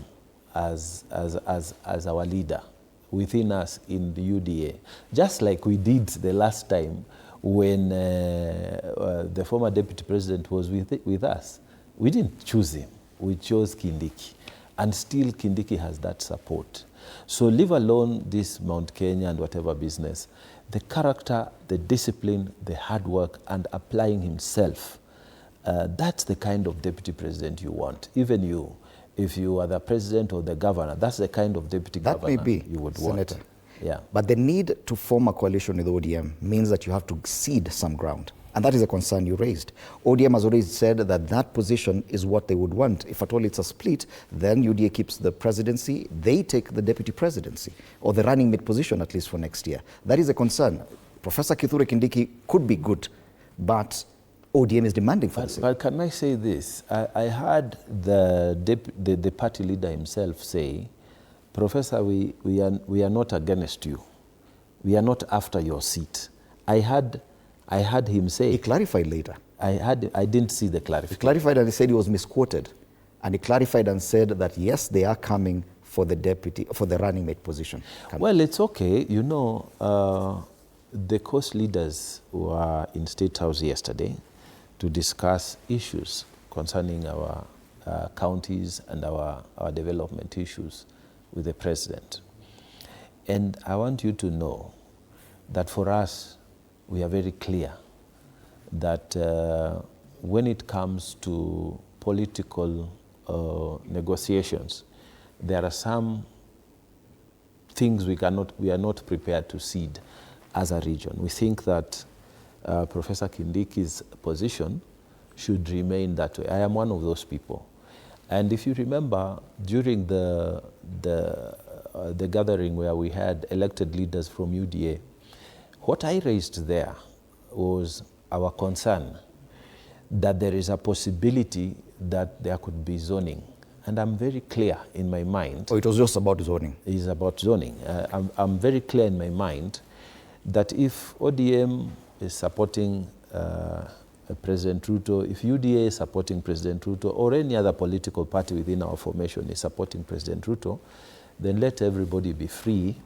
as our leader within us in the UDA, just like we did the last time when the former deputy president was with us. We didn't choose him, we chose Kindiki. And still Kindiki has that support. So leave alone this Mount Kenya and whatever business, the character, the discipline, the hard work, and applying himself, that's the kind of deputy president you want. Even you, if you are the president or the governor, that's the kind of deputy governor you would want. Senator. Yeah. But the need to form a coalition with ODM means that you have to cede some ground. And that is a concern you raised. ODM has already said that that position is what they would want. If at all it's a split, then UDA keeps the presidency, they take the deputy presidency, or the running mate position at least for next year. That is a concern. Professor Kithure Kindiki could be good, but ODM is demanding for it. But can I say this? I heard the party leader himself say, Professor, we are not against you. We are not after your seat. I heard him say. He clarified later. I didn't see the clarification. He clarified and he said he was misquoted. And he clarified and said that yes, they are coming for the running mate position. Well, it's okay. You know, the coast leaders were in State House yesterday to discuss issues concerning our counties and our development issues with the president. And I want you to know that for us, we are very clear that when it comes to political negotiations, there are some things we are not prepared to cede as a region. We think that Professor Kindiki's position should remain that way. I am one of those people. And if you remember, during the gathering where we had elected leaders from UDA, what I raised there was our concern that there is a possibility that there could be zoning. And I'm very clear in my mind. Oh, it was just about zoning. It is about zoning. I'm very clear in my mind that if ODM is supporting President Ruto, if UDA is supporting President Ruto, or any other political party within our formation is supporting President Ruto, then let everybody be free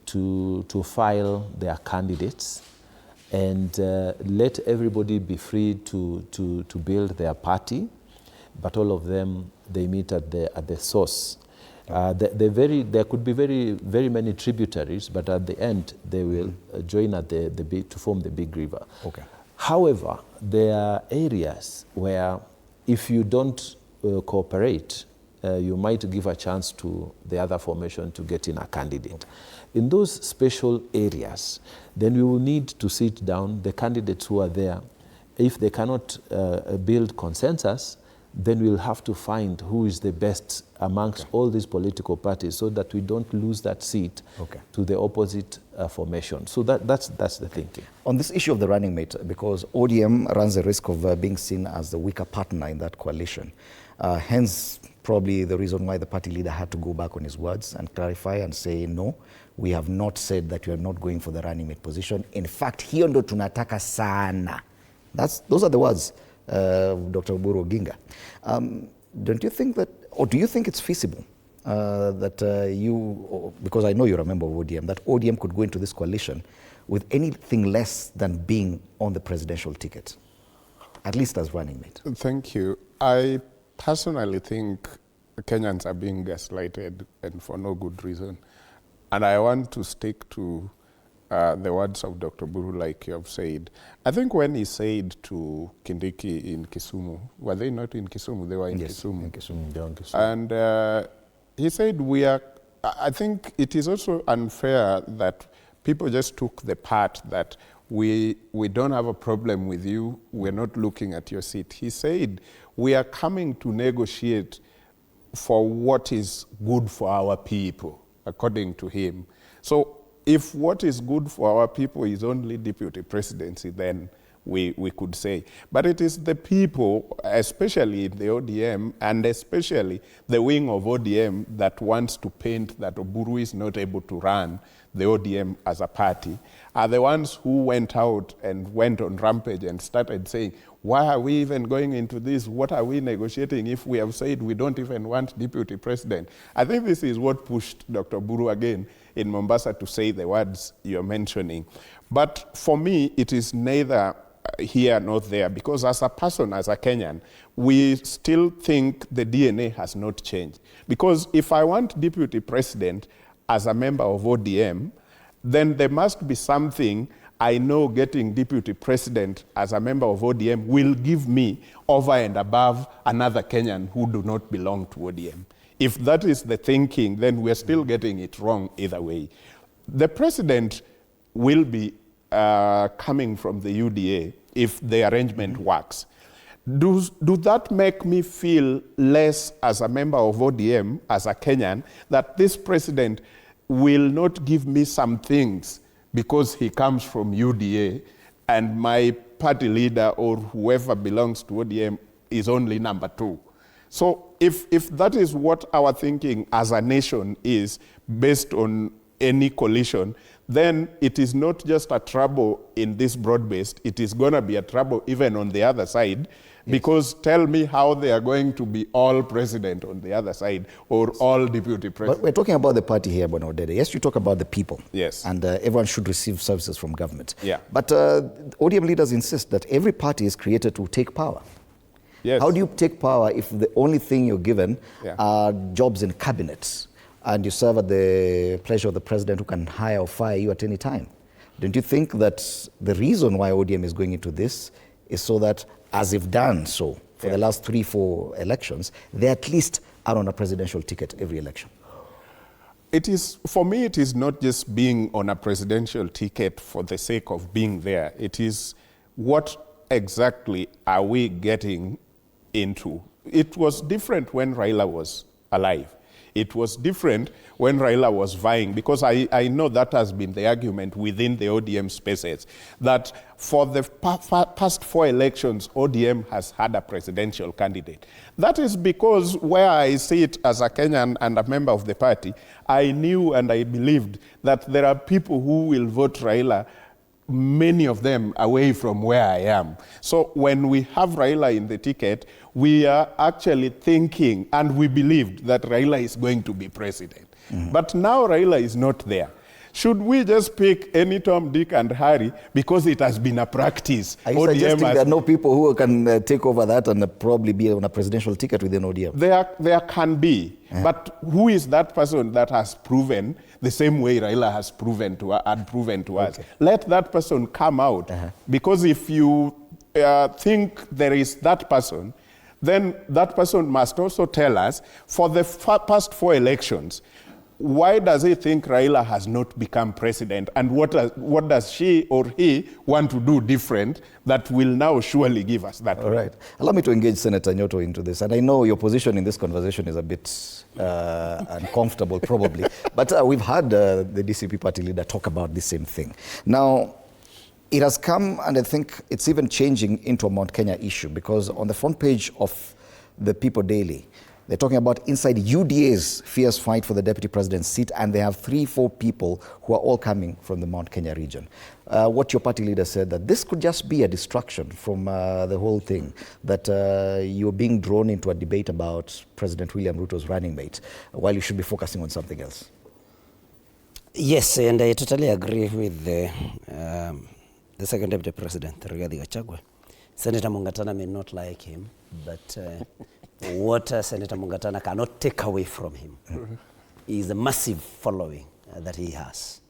to file their candidates, and let everybody be free to build their party, but all of them, they meet at the source. There could be very many tributaries, but at the end they will join at to form the big river. Okay. However, there are areas where if you don't cooperate, you might give a chance to the other formation to get in a candidate. In those special areas, then we will need to sit down, the candidates who are there. If they cannot build consensus, then we'll have to find who is the best amongst all these political parties so that we don't lose that seat to the opposite formation. So that's the thinking. On this issue of the running mate, because ODM runs the risk of being seen as the weaker partner in that coalition, hence probably the reason why the party leader had to go back on his words and clarify and say, no, we have not said that we are not going for the running mate position. In fact, hiyo ndo tunataka sana. Those are the words of Dr. Oburu Oginga. Don't you think that, or do you think it's feasible that because I know you're a member of ODM, that ODM could go into this coalition with anything less than being on the presidential ticket? at least as running mate? Thank you. I personally think Kenyans are being gaslighted, and for no good reason. And I want to stick to the words of Dr. Buru, like you have said. I think when he said to Kindiki in Kisumu, were they not in Kisumu? They were in Kisumu. In Kisumu. They were in Kisumu. And he said, I think it is also unfair that people just took the part that we don't have a problem with you, we're not looking at your seat. He said, we are coming to negotiate for what is good for our people, according to him. So if what is good for our people is only deputy presidency, then we could say. But it is the people, especially the ODM, and especially the wing of ODM that wants to paint that Oburu is not able to run the ODM as a party, are the ones who went out and went on rampage and started saying, why are we even going into this? What are we negotiating if we have said we don't even want deputy president? I think this is what pushed Dr. Buru again in Mombasa to say the words you're mentioning. But for me, it is neither here nor there, because as a person, as a Kenyan, we still think the DNA has not changed. Because if I want deputy president as a member of ODM, then there must be something I know getting deputy president as a member of ODM will give me over and above another Kenyan who do not belong to ODM. If that is the thinking, then we're still getting it wrong either way. The president will be coming from the UDA if the arrangement works. Does that make me feel less as a member of ODM, as a Kenyan, that this president will not give me some things because he comes from UDA and my party leader or whoever belongs to ODM is only number 2? So if that is what our thinking as a nation is based on any coalition, then it is not just a trouble in this broad-based, it is going to be a trouble even on the other side. Because tell me how they are going to be all president on the other side or all deputy president. But we're talking about the party here, Bwana Odede. Yes, you talk about the people. Yes. And everyone should receive services from government. Yeah. But ODM leaders insist that every party is created to take power. Yes. How do you take power if the only thing you're given are jobs in cabinets and you serve at the pleasure of the president who can hire or fire you at any time? Don't you think that the reason why ODM is going into this is so that, as if done so for the last 3-4 elections, they at least are on a presidential ticket every election? It is, for me, it is not just being on a presidential ticket for the sake of being there. It is what exactly are we getting into? It was different when Raila was alive. It was different when Raila was vying, because I know that has been the argument within the ODM spaces, that for the past 4 elections, ODM has had a presidential candidate. That is because where I see it as a Kenyan and a member of the party, I knew and I believed that there are people who will vote Raila, many of them away from where I am. So when we have Raila in the ticket, we are actually thinking and we believed that Raila is going to be president. But now Raila is not there. Should we just pick any Tom, Dick, and Harry because it has been a practice? Are you suggesting there are no people who can take over that and probably be on a presidential ticket within ODM? There can be, but who is that person that has proven the same way Raila has proven to us? Let that person come out, because if you think there is that person, then that person must also tell us, for the past 4 elections, why does he think Raila has not become president, and what does she or he want to do different that will now surely give us that? All right. Allow me to engage Senator Nyoto into this, and I know your position in this conversation is a bit uncomfortable probably, but we've had the DCP party leader talk about the same thing. Now, it has come, and I think it's even changing into a Mount Kenya issue, because on the front page of the People Daily, they're talking about inside UDA's fierce fight for the deputy president's seat, and they have 3-4 people who are all coming from the Mount Kenya region. What your party leader said, that this could just be a distraction from the whole thing, that you're being drawn into a debate about President William Ruto's running mate, while you should be focusing on something else. Yes, and I totally agree with the second deputy president, Rigathi Gachagua, Senator Mungatana may not like him, but what Senator Mungatana cannot take away from him is a massive following that he has.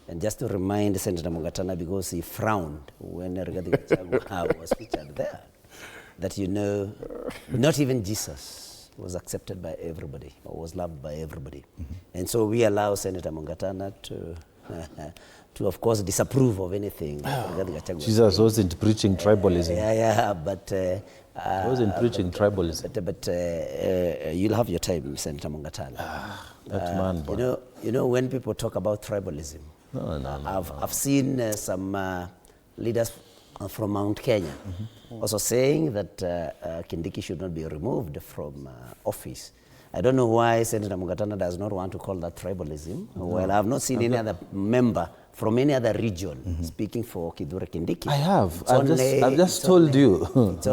And just to remind Senator Mungatana, because he frowned when Rigathi Gachagua was featured there, that not even Jesus was accepted by everybody or was loved by everybody. And so we allow Senator Mungatana to of course disapprove of anything. Jesus wasn't preaching tribalism. But I wasn't preaching tribalism. But you'll have your time, Senator Mungatana. That man. You know when people talk about tribalism, I've seen some leaders from Mount Kenya also saying that Kindiki should not be removed from office. I don't know why Senator Mungatana does not want to call that tribalism. Well, I have not seen any other member from any other region speaking for Kithure Kindiki. I have. I've just told you. It's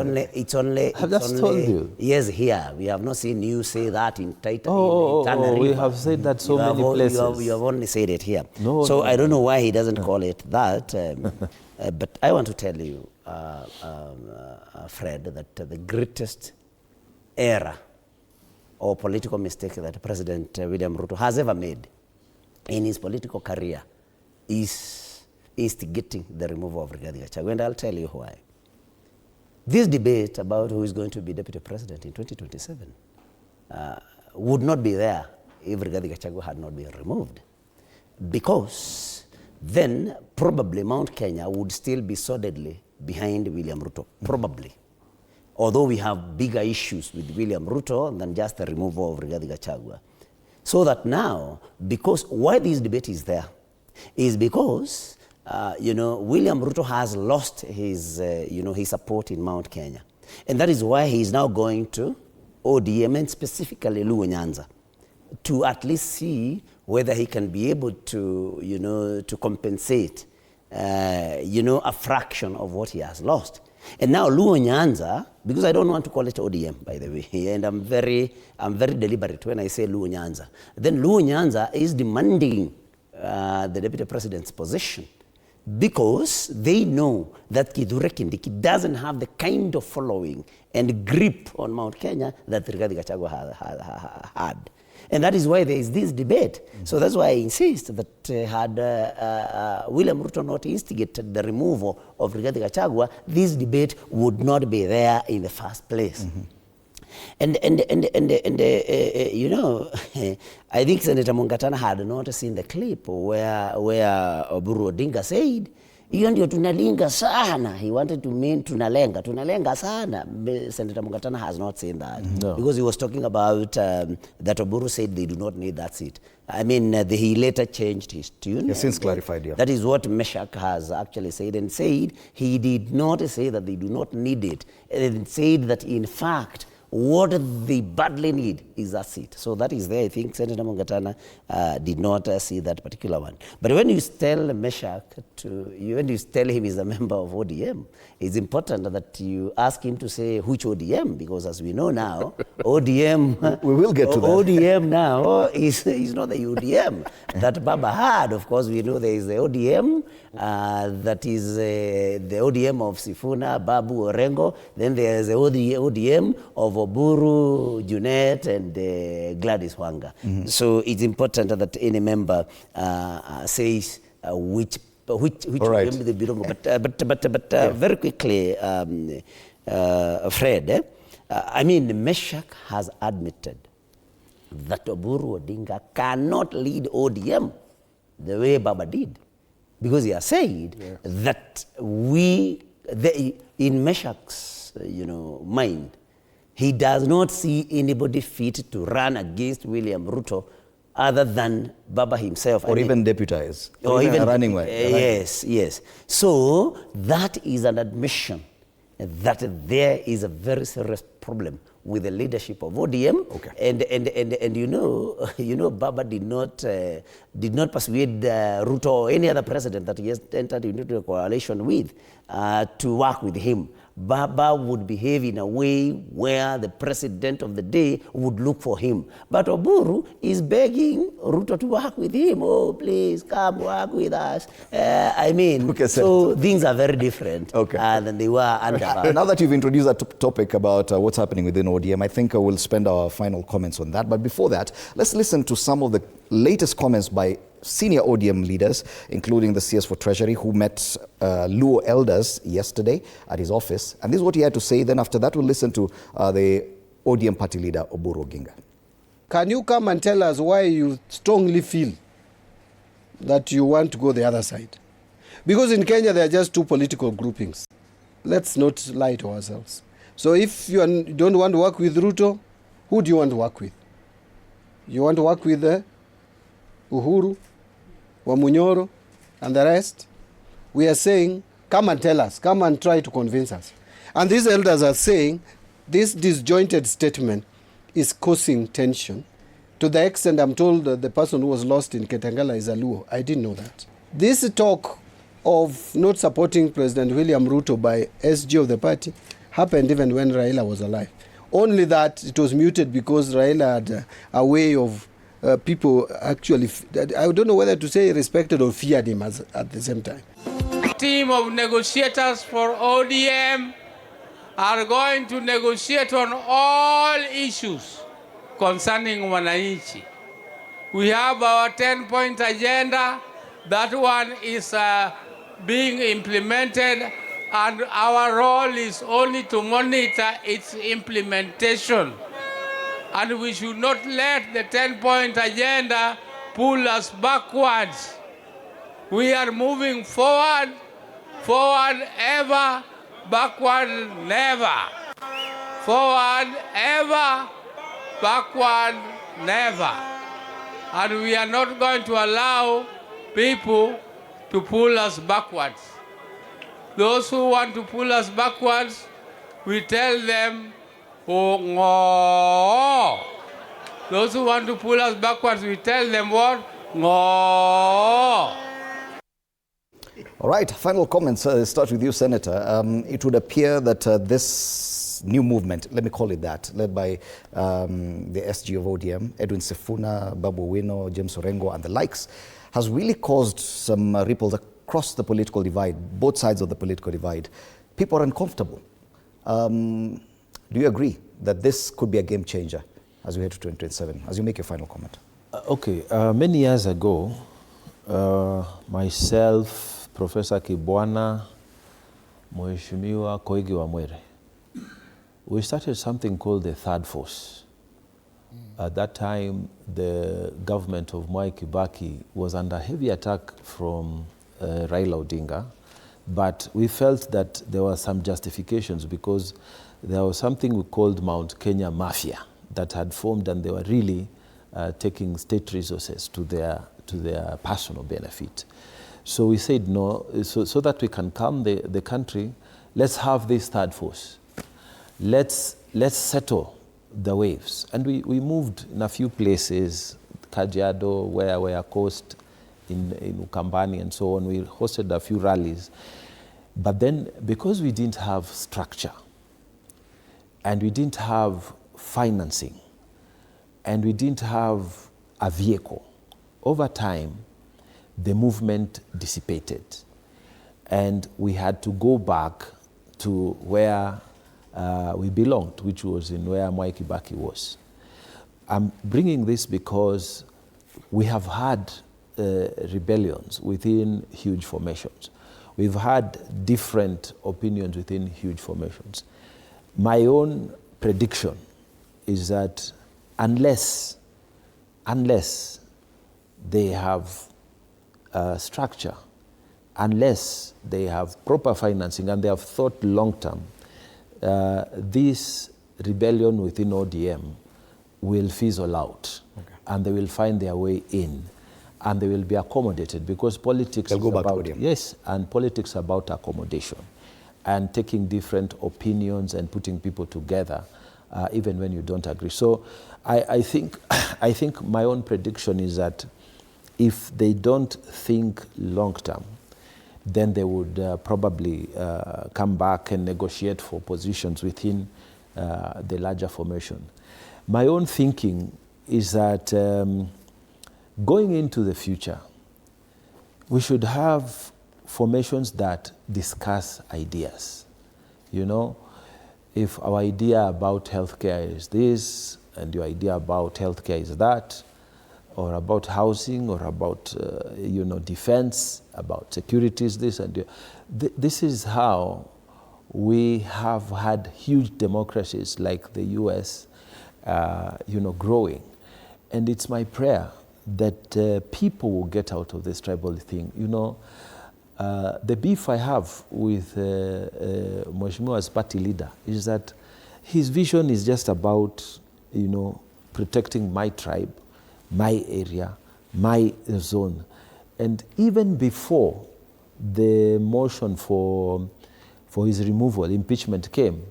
only. I've just told you. Yes, here. We have not seen you say that in Tana Oh, we River. have said that so many places. You have only said it here. No, I don't know why he doesn't call it that. But I want to tell you, Fred, that the greatest error or political mistake that President William Ruto has ever made in his political career is instigating the removal of Rigathi Gachagua. And I'll tell you why. This debate about who is going to be deputy president in 2027 would not be there if Rigathi Gachagua had not been removed. Because then probably Mount Kenya would still be solidly behind William Ruto, probably. Although we have bigger issues with William Ruto than just the removal of Rigathi Gachagua. So that now, because why this debate is there, is because, William Ruto has lost his, his support in Mount Kenya. And that is why he is now going to ODM and specifically Luo Nyanza to at least see whether he can be able to, to compensate, a fraction of what he has lost. And now Luo Nyanza, because I don't want to call it ODM, by the way, and I'm very deliberate when I say Luo Nyanza. Then Luo Nyanza is demanding the deputy president's position because they know that Kithure Kindiki doesn't have the kind of following and grip on Mount Kenya that Rigathi Gachagua had. And that is why there is this debate. So that's why I insist that had William Ruto not instigated the removal of Rigathi Gachagua, this debate would not be there in the first place. And I think Senator Mungatana had not seen the clip where Oburu Odinga said, hiyo ndio tunalinga sana. He wanted to mean tunalenga sana. Senator Mungatana has not seen that. No. Because he was talking about that Oburu said they do not need that seat. I mean, he later changed his tune. He has since clarified, yeah. That is what Meshach has actually said, and said he did not say that they do not need it. And said that in fact, what they badly need is that seat. So that is there. I think Senator Mungatana did not see that particular one. But when you tell Meshach when you tell him he's a member of ODM, it's important that you ask him to say which ODM, because as we know now, ODM... we will get to that. ODM now is not the ODM that BAMBA had. Of course, we know there is the ODM, that is the ODM of Sifuna, Babu, Orengo. Then there is the ODM of Oburu, Junet, and Gladys Wanga. So it's important that any member says which ODM they belong. But very quickly, Fred, I mean, Meshach has admitted that Oburu Odinga cannot lead ODM the way Baba did. Because he has said that in Meshach's mind, he does not see anybody fit to run against William Ruto other than Baba himself. Or even deputize. Or even running way. Yes. So that is an admission that there is a very serious problem with the leadership of ODM. Okay. And Baba did not persuade Ruto or any other president that he has entered into a coalition with to work with him Baba would behave in a way where the president of the day would look for him. But Oburu is begging Ruto to work with him. Oh, please come work with us. So things are very different than they were under. Now that you've introduced that topic about what's happening within ODM, I think we'll spend our final comments on that. But before that, let's listen to some of the latest comments by senior ODM leaders, including the CS for Treasury, who met Luo elders yesterday at his office. And this is what he had to say. Then after that, we'll listen to the ODM party leader, Oburu Oginga. Can you come and tell us why you strongly feel that you want to go the other side? Because in Kenya, there are just two political groupings. Let's not lie to ourselves. So if you don't want to work with Ruto, who do you want to work with? You want to work with Uhuru, Wamunyoro, and the rest? We are saying, come and tell us, come and try to convince us. And these elders are saying this disjointed statement is causing tension to the extent I'm told that the person who was lost in Ketangala is a Luo. I didn't know that. This talk of not supporting President William Ruto by SG of the party happened even when Raila was alive. Only that it was muted because Raila had a way of people actually, I don't know whether to say respected or feared him at the same time. A team of negotiators for ODM are going to negotiate on all issues concerning wananchi. We have our 10-point agenda. That one is being implemented, and our role is only to monitor its implementation. And we should not let the 10-point agenda pull us backwards. We are moving forward, forward ever, backward never. Forward ever, backward never. And we are not going to allow people to pull us backwards. Those who want to pull us backwards, we tell them, oh, no. Those who want to pull us backwards, we tell them what? No. All right, final comments. Start with you, Senator. It would appear that this new movement, let me call it that, led by the SG of ODM, Edwin Sifuna, Babu Wino, James Orengo, and the likes, has really caused some ripples across the political divide, both sides of the political divide. People are uncomfortable. Do you agree that this could be a game changer as we head to 2027, as you make your final comment? Many years ago, myself, Professor Kibwana, Mheshimiwa Koigi Wamwere, we started something called the Third Force. At that time, the government of Mwai Kibaki was under heavy attack from Raila Odinga, but we felt that there were some justifications because there was something we called Mount Kenya Mafia that had formed, and they were really taking state resources to their personal benefit. So we said no, so that we can calm the country, let's have this third force. Let's settle the waves. And we moved in a few places, Kajiado, where we are coast, in Ukambani and so on. We hosted a few rallies. But then, because we didn't have structure, and we didn't have financing, and we didn't have a vehicle, over time, the movement dissipated. And we had to go back to where we belonged, which was in where Mwai Kibaki was. I'm bringing this because we have had rebellions within huge formations. We've had different opinions within huge formations. My own prediction is that unless they have structure, unless they have proper financing and they have thought long term, this rebellion within ODM will fizzle out, and they will find their way in, and they will be accommodated, because politics is about, yes, and politics about accommodation and taking different opinions and putting people together, even when you don't agree. So I think my own prediction is that if they don't think long term, then they would probably come back and negotiate for positions within the larger formation. My own thinking is that going into the future, we should have formations that discuss ideas. You know, if our idea about healthcare is this, and your idea about healthcare is that, or about housing, or about you know, defense, about securities, this and this is how we have had huge democracies like the US, you know, growing. And it's my prayer that people will get out of this tribal thing. You know, the beef I have with Mheshimiwa's party leader is that his vision is just about, you know, protecting my tribe, my area, my zone. And even before the motion for his removal, impeachment came,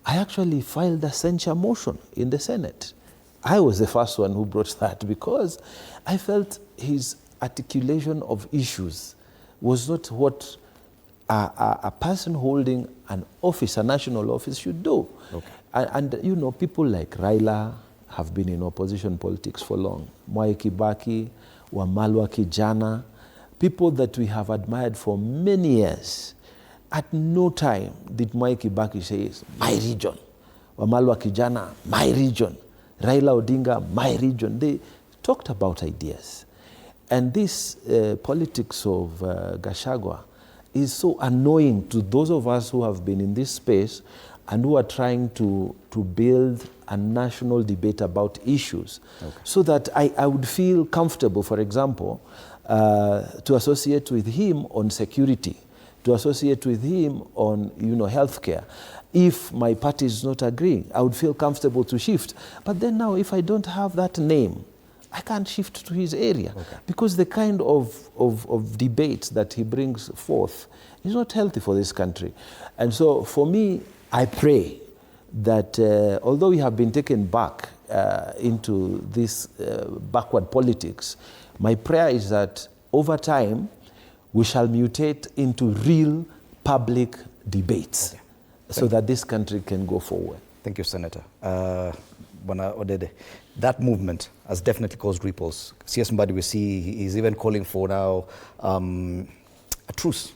I actually filed a censure motion in the Senate. I was the first one who brought that because I felt his articulation of issues was not what a person holding an office, a national office, should do. Okay. And you know, people like Raila have been in opposition politics for long. Mwai Kibaki, Wamalwa Kijana, people that we have admired for many years. At no time did Mwai Kibaki say, my region. Wamalwa Kijana, my region. Raila Odinga, my region. They talked about ideas. And this politics of Gachagua is so annoying to those of us who have been in this space and who are trying to build a national debate about issues. Okay. So that I would feel comfortable, for example, to associate with him on security, to associate with him on, you know, healthcare. If my party is not agreeing, I would feel comfortable to shift. But then now, if I don't have that name, I can't shift to his area. Okay. Because the kind of debate that he brings forth is not healthy for this country. And so for me, I pray that although we have been taken back into this backward politics, my prayer is that over time, we shall mutate into real public debates. Okay. So that this country can go forward. Thank you, Senator. Bwana Odede, that movement has definitely caused ripples. CS Mbadi, we see he's even calling for now a truce.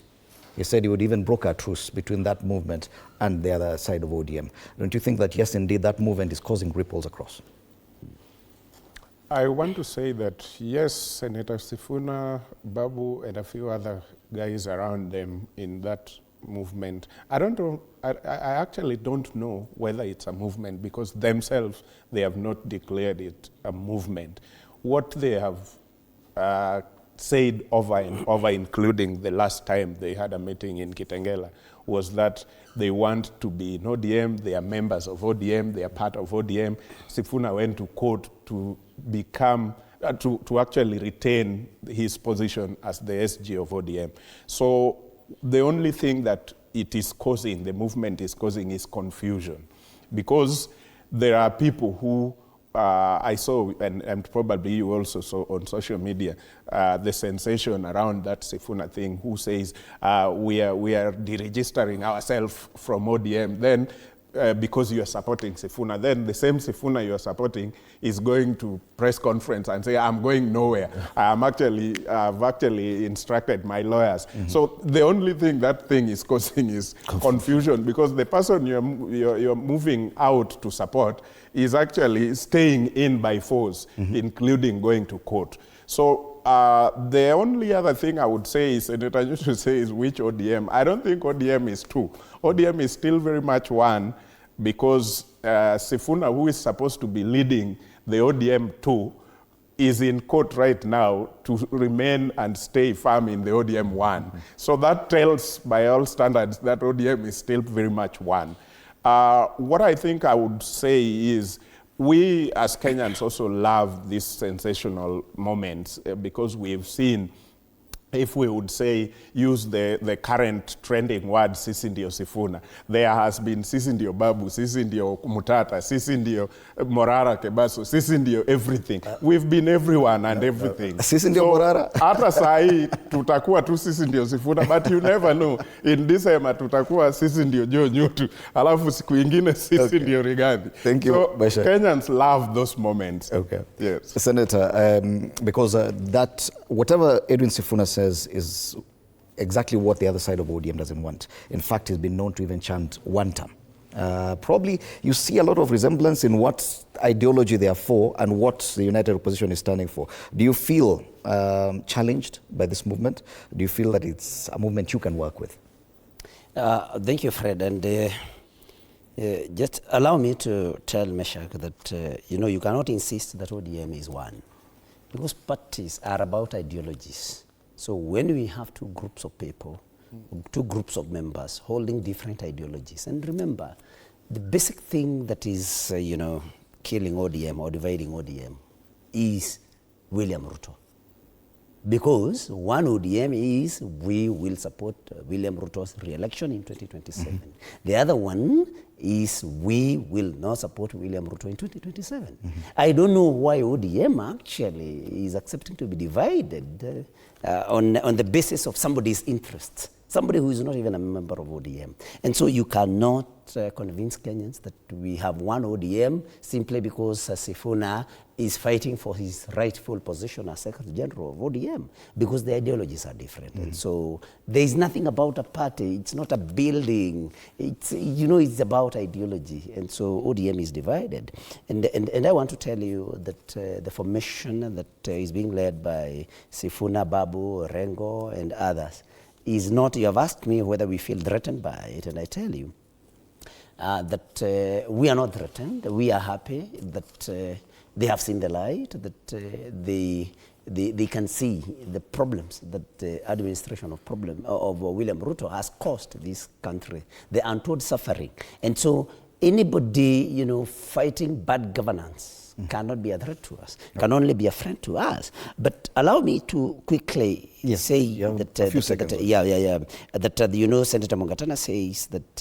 He said he would even broker a truce between that movement and the other side of ODM. Don't you think that, yes, indeed, that movement is causing ripples across? I want to say that, yes, Senator Sifuna, Babu, and a few other guys around them in that movement. I actually don't know whether it's a movement because themselves, they have not declared it a movement. What they have said over and over, including the last time they had a meeting in Kitengela, was that they want to be in ODM, they are members of ODM, they are part of ODM. Sifuna went to court to become, to actually retain his position as the SG of ODM. So the only thing that it is causing, the movement is causing, is confusion. Because there are people who, I saw, and probably you also saw on social media, the sensation around that Sifuna thing, who says we are deregistering ourselves from ODM. Then, because you are supporting Sifuna, then the same Sifuna you are supporting is going to press conference and say, I'm going nowhere. I've actually instructed my lawyers. Mm-hmm. So the only thing that thing is causing is confusion, because the person you're moving out to support is actually staying in by force, mm-hmm. including going to court. So the only other thing I would say is, Senator used to say, is which ODM. I don't think ODM is two. ODM is still very much one, because Sifuna, who is supposed to be leading the ODM 2, is in court right now to remain and stay firm in the ODM 1. Mm-hmm. So that tells, by all standards, that ODM is still very much one. What I think I would say is, we as Kenyans also love these sensational moments because we've seen if we would say, use the current trending word, sisi ndio Sifuna, there has been sisi ndio Babu, sisi ndio Mutata, sisi ndio Morara Kebaso, sisi ndio everything. We've been everyone and everything. Sisi ndio Morara. Hata sahi tutakuwa tu sisi ndio Sifuna, but you never know. In December tutakuwa sisi ndio Joe Nyutu, alafu siku ingine sisi ndio Rigathi. Thank you, so, Kenyans love those moments. Okay. Yes. Senator, because that, whatever Edwin Sifuna says is exactly what the other side of ODM doesn't want. In fact, he's been known to even chant one term. Probably you see a lot of resemblance in what ideology they are for and what the United Opposition is standing for. Do you feel challenged by this movement? Do you feel that it's a movement you can work with? Thank you, Fred. And just allow me to tell Meshach that, you cannot insist that ODM is one, because parties are about ideologies. So when we have two groups of people, two groups of members holding different ideologies, and remember, the basic thing that is, killing ODM or dividing ODM is William Ruto. Because one ODM is, we will support William Ruto's re-election in 2027. The other one is, we will not support William Ruto in 2027. I don't know why ODM actually is accepting to be divided on the basis of somebody's interests, somebody who is not even a member of ODM. And so you cannot convince Kenyans that we have one ODM simply because Sifuna is fighting for his rightful position as Secretary General of ODM, because the ideologies are different. And so there is nothing about a party, it's not a building, it's, it's about ideology. And so ODM is divided. And I want to tell you that the formation that is being led by Sifuna, Babu, Rengo, and others is not, you have asked me whether we feel threatened by it, and I tell you that we are not threatened. We are happy that they have seen the light, that they can see the problems that the administration of William Ruto has caused this country, the untold suffering. And so anybody, fighting bad governance cannot be a threat to us, can only be a friend to us. But allow me to quickly say that, Senator Mungatana says that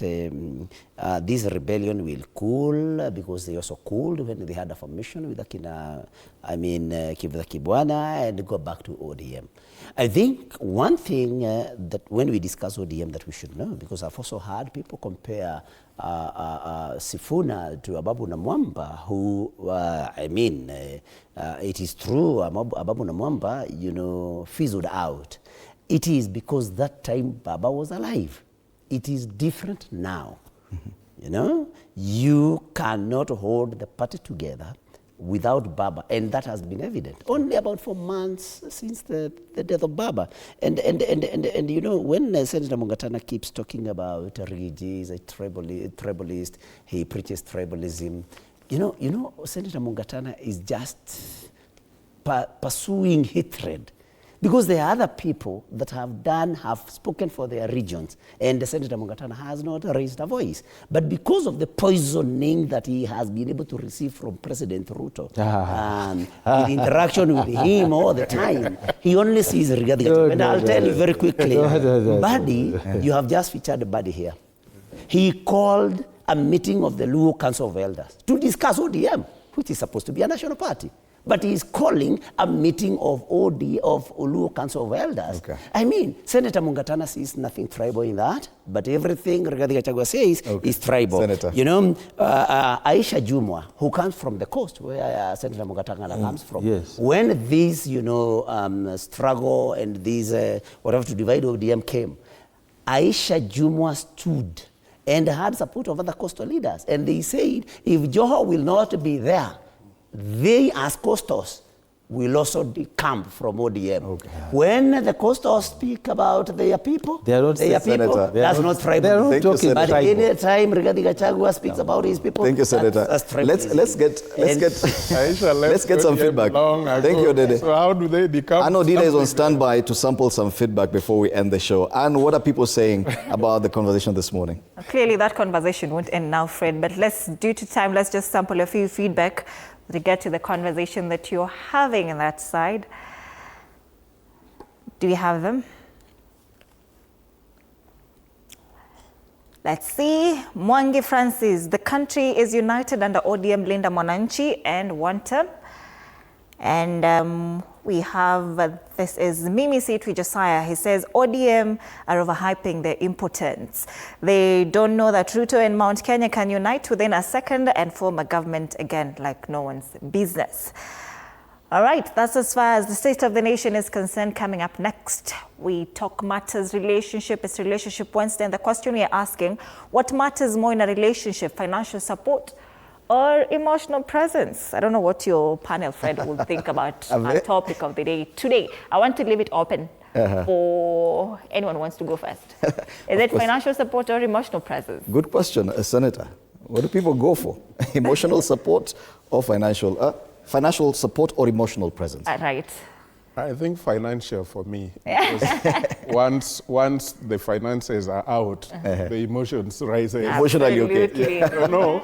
this rebellion will cool, because they also cooled when they had a formation with Kivutha Kibwana and go back to ODM. I think one thing that when we discuss ODM that we should know, because I've also heard people compare Sifuna to Ababu Namwamba, who, it is true, Ababu Namwamba, fizzled out. It is because that time Baba was alive. It is different now. You cannot hold the party together without Baba, and that has been evident. Only about 4 months since the death of Baba. And when Senator Mungatana keeps talking about Rigiji is a tribalist, he preaches tribalism, Senator Mungatana is just pursuing hatred. Because there are other people that have spoken for their regions, and Senator Mungatana has not raised a voice. But because of the poisoning that he has been able to receive from President Ruto, with interaction with him all the time, he only sees Rigathi. And I'll tell you very quickly, Buddy, you have just featured Buddy here. He called a meeting of the Luo Council of Elders to discuss ODM, which is supposed to be a national party. But he is calling a meeting of Luo Council of Elders. Okay. Senator Mungatana sees nothing tribal in that, but everything Rigathi Gachagua says is tribal. Senator. Aisha Jumwa, who comes from the coast, where Senator Mungatana comes from, when this, struggle and this, whatever to divide ODM came, Aisha Jumwa stood and had support of other coastal leaders. And they said, if Joho will not be there, they as coastals will also come from ODM. Okay. When the coastals speak about their people, that's not tribal. But any time Rigathi Gachagua speaks about his people, thank you, Senator. Let's get some feedback. Thank you, Dede. So how do they become? I know Dede is on standby to sample some feedback before we end the show. And what are people saying about the conversation this morning? Clearly, that conversation won't end now, Fred. But due to time, let's just sample a few feedback to get to the conversation that you're having on that side. Do we have them? Let's see. Mwangi Francis, the country is united under ODM Linda Mwananchi and one term. And we have, this is Mimi Sitwi Josiah. He says, ODM are overhyping their impotence. They don't know that Ruto and Mount Kenya can unite within a second and form a government again, like no one's business. All right, that's as far as the state of the nation is concerned. Coming up next, we talk matters relationship. It's Relationship Wednesday, and the question we are asking, what matters more in a relationship, financial support or emotional presence? I don't know what your panel, Fred, will think about our topic of the day today. I want to leave it open for anyone who wants to go first. Is it financial support or emotional presence? Good question, Senator. What do people go for? Emotional support or financial support or emotional presence? Right. I think financial for me. Once the finances are out, the emotions rise. Emotionally okay. No,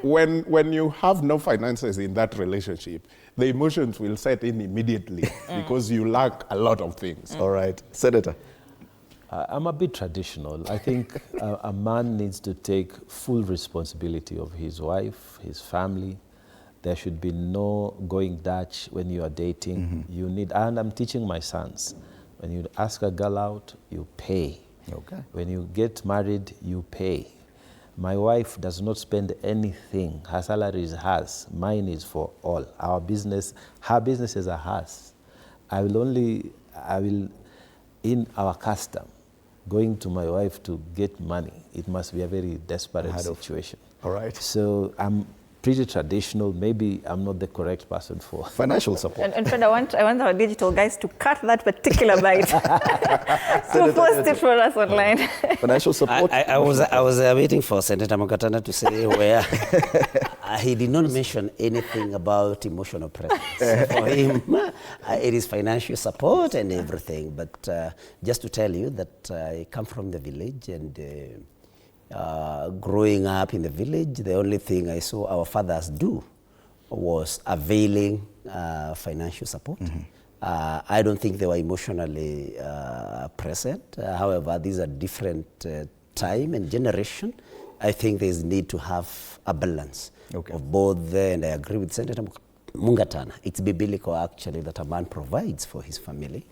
when you have no finances in that relationship, the emotions will set in immediately because you lack a lot of things. All right, Senator. I'm a bit traditional. I think a man needs to take full responsibility of his wife, his family. There should be no going Dutch when you are dating. You need, and I'm teaching my sons, when you ask a girl out, you pay. Okay. When you get married, you pay. My wife does not spend anything. Her salary is hers. Mine is for all. Our business, her businesses are hers. I will, in our custom, going to my wife to get money, it must be a very desperate situation. All right. So I'm pretty traditional. Maybe I'm not the correct person for financial support. And Fred, I want our digital guys to cut that particular bite to post it for us online. Financial support. I was waiting for Senator Mugatana to say where he did not mention anything about emotional presence. For him, it is financial support and everything. But just to tell you that I come from the village, and growing up in the village, the only thing I saw our fathers do was availing financial support. I don't think they were emotionally present. However, these are different time and generation. I think there's need to have a balance of both, and I agree with Senator Mungatana. It's biblical actually that a man provides for his family.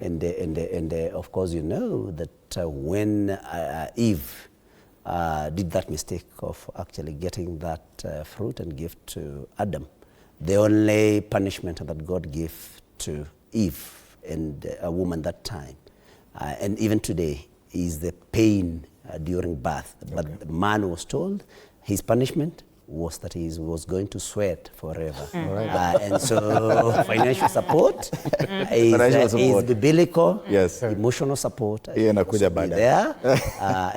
And of course, you know that when Eve did that mistake of actually getting that fruit and gift to Adam, the only punishment that God gave to Eve and a woman that time, and even today, is the pain during birth. But the man was told his punishment was that he was going to sweat forever. And so financial support is biblical. Yes. Emotional support there.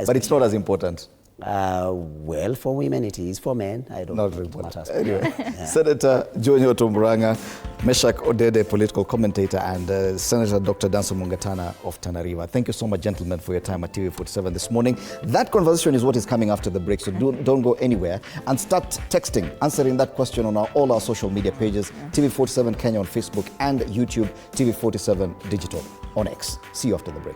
But it's not as important. Well, for women it is. For men, I don't know. Not important. Anyway, Senator Jonyo Tomburanga, Meshach Odede, political commentator, and Senator Dr. Danso Mungatana of Tana River. Thank you so much, gentlemen, for your time at TV47 this morning. That conversation is what is coming after the break, so don't go anywhere. And start texting, answering that question on all our social media pages, TV47 Kenya on Facebook and YouTube, TV47 Digital on X. See you after the break.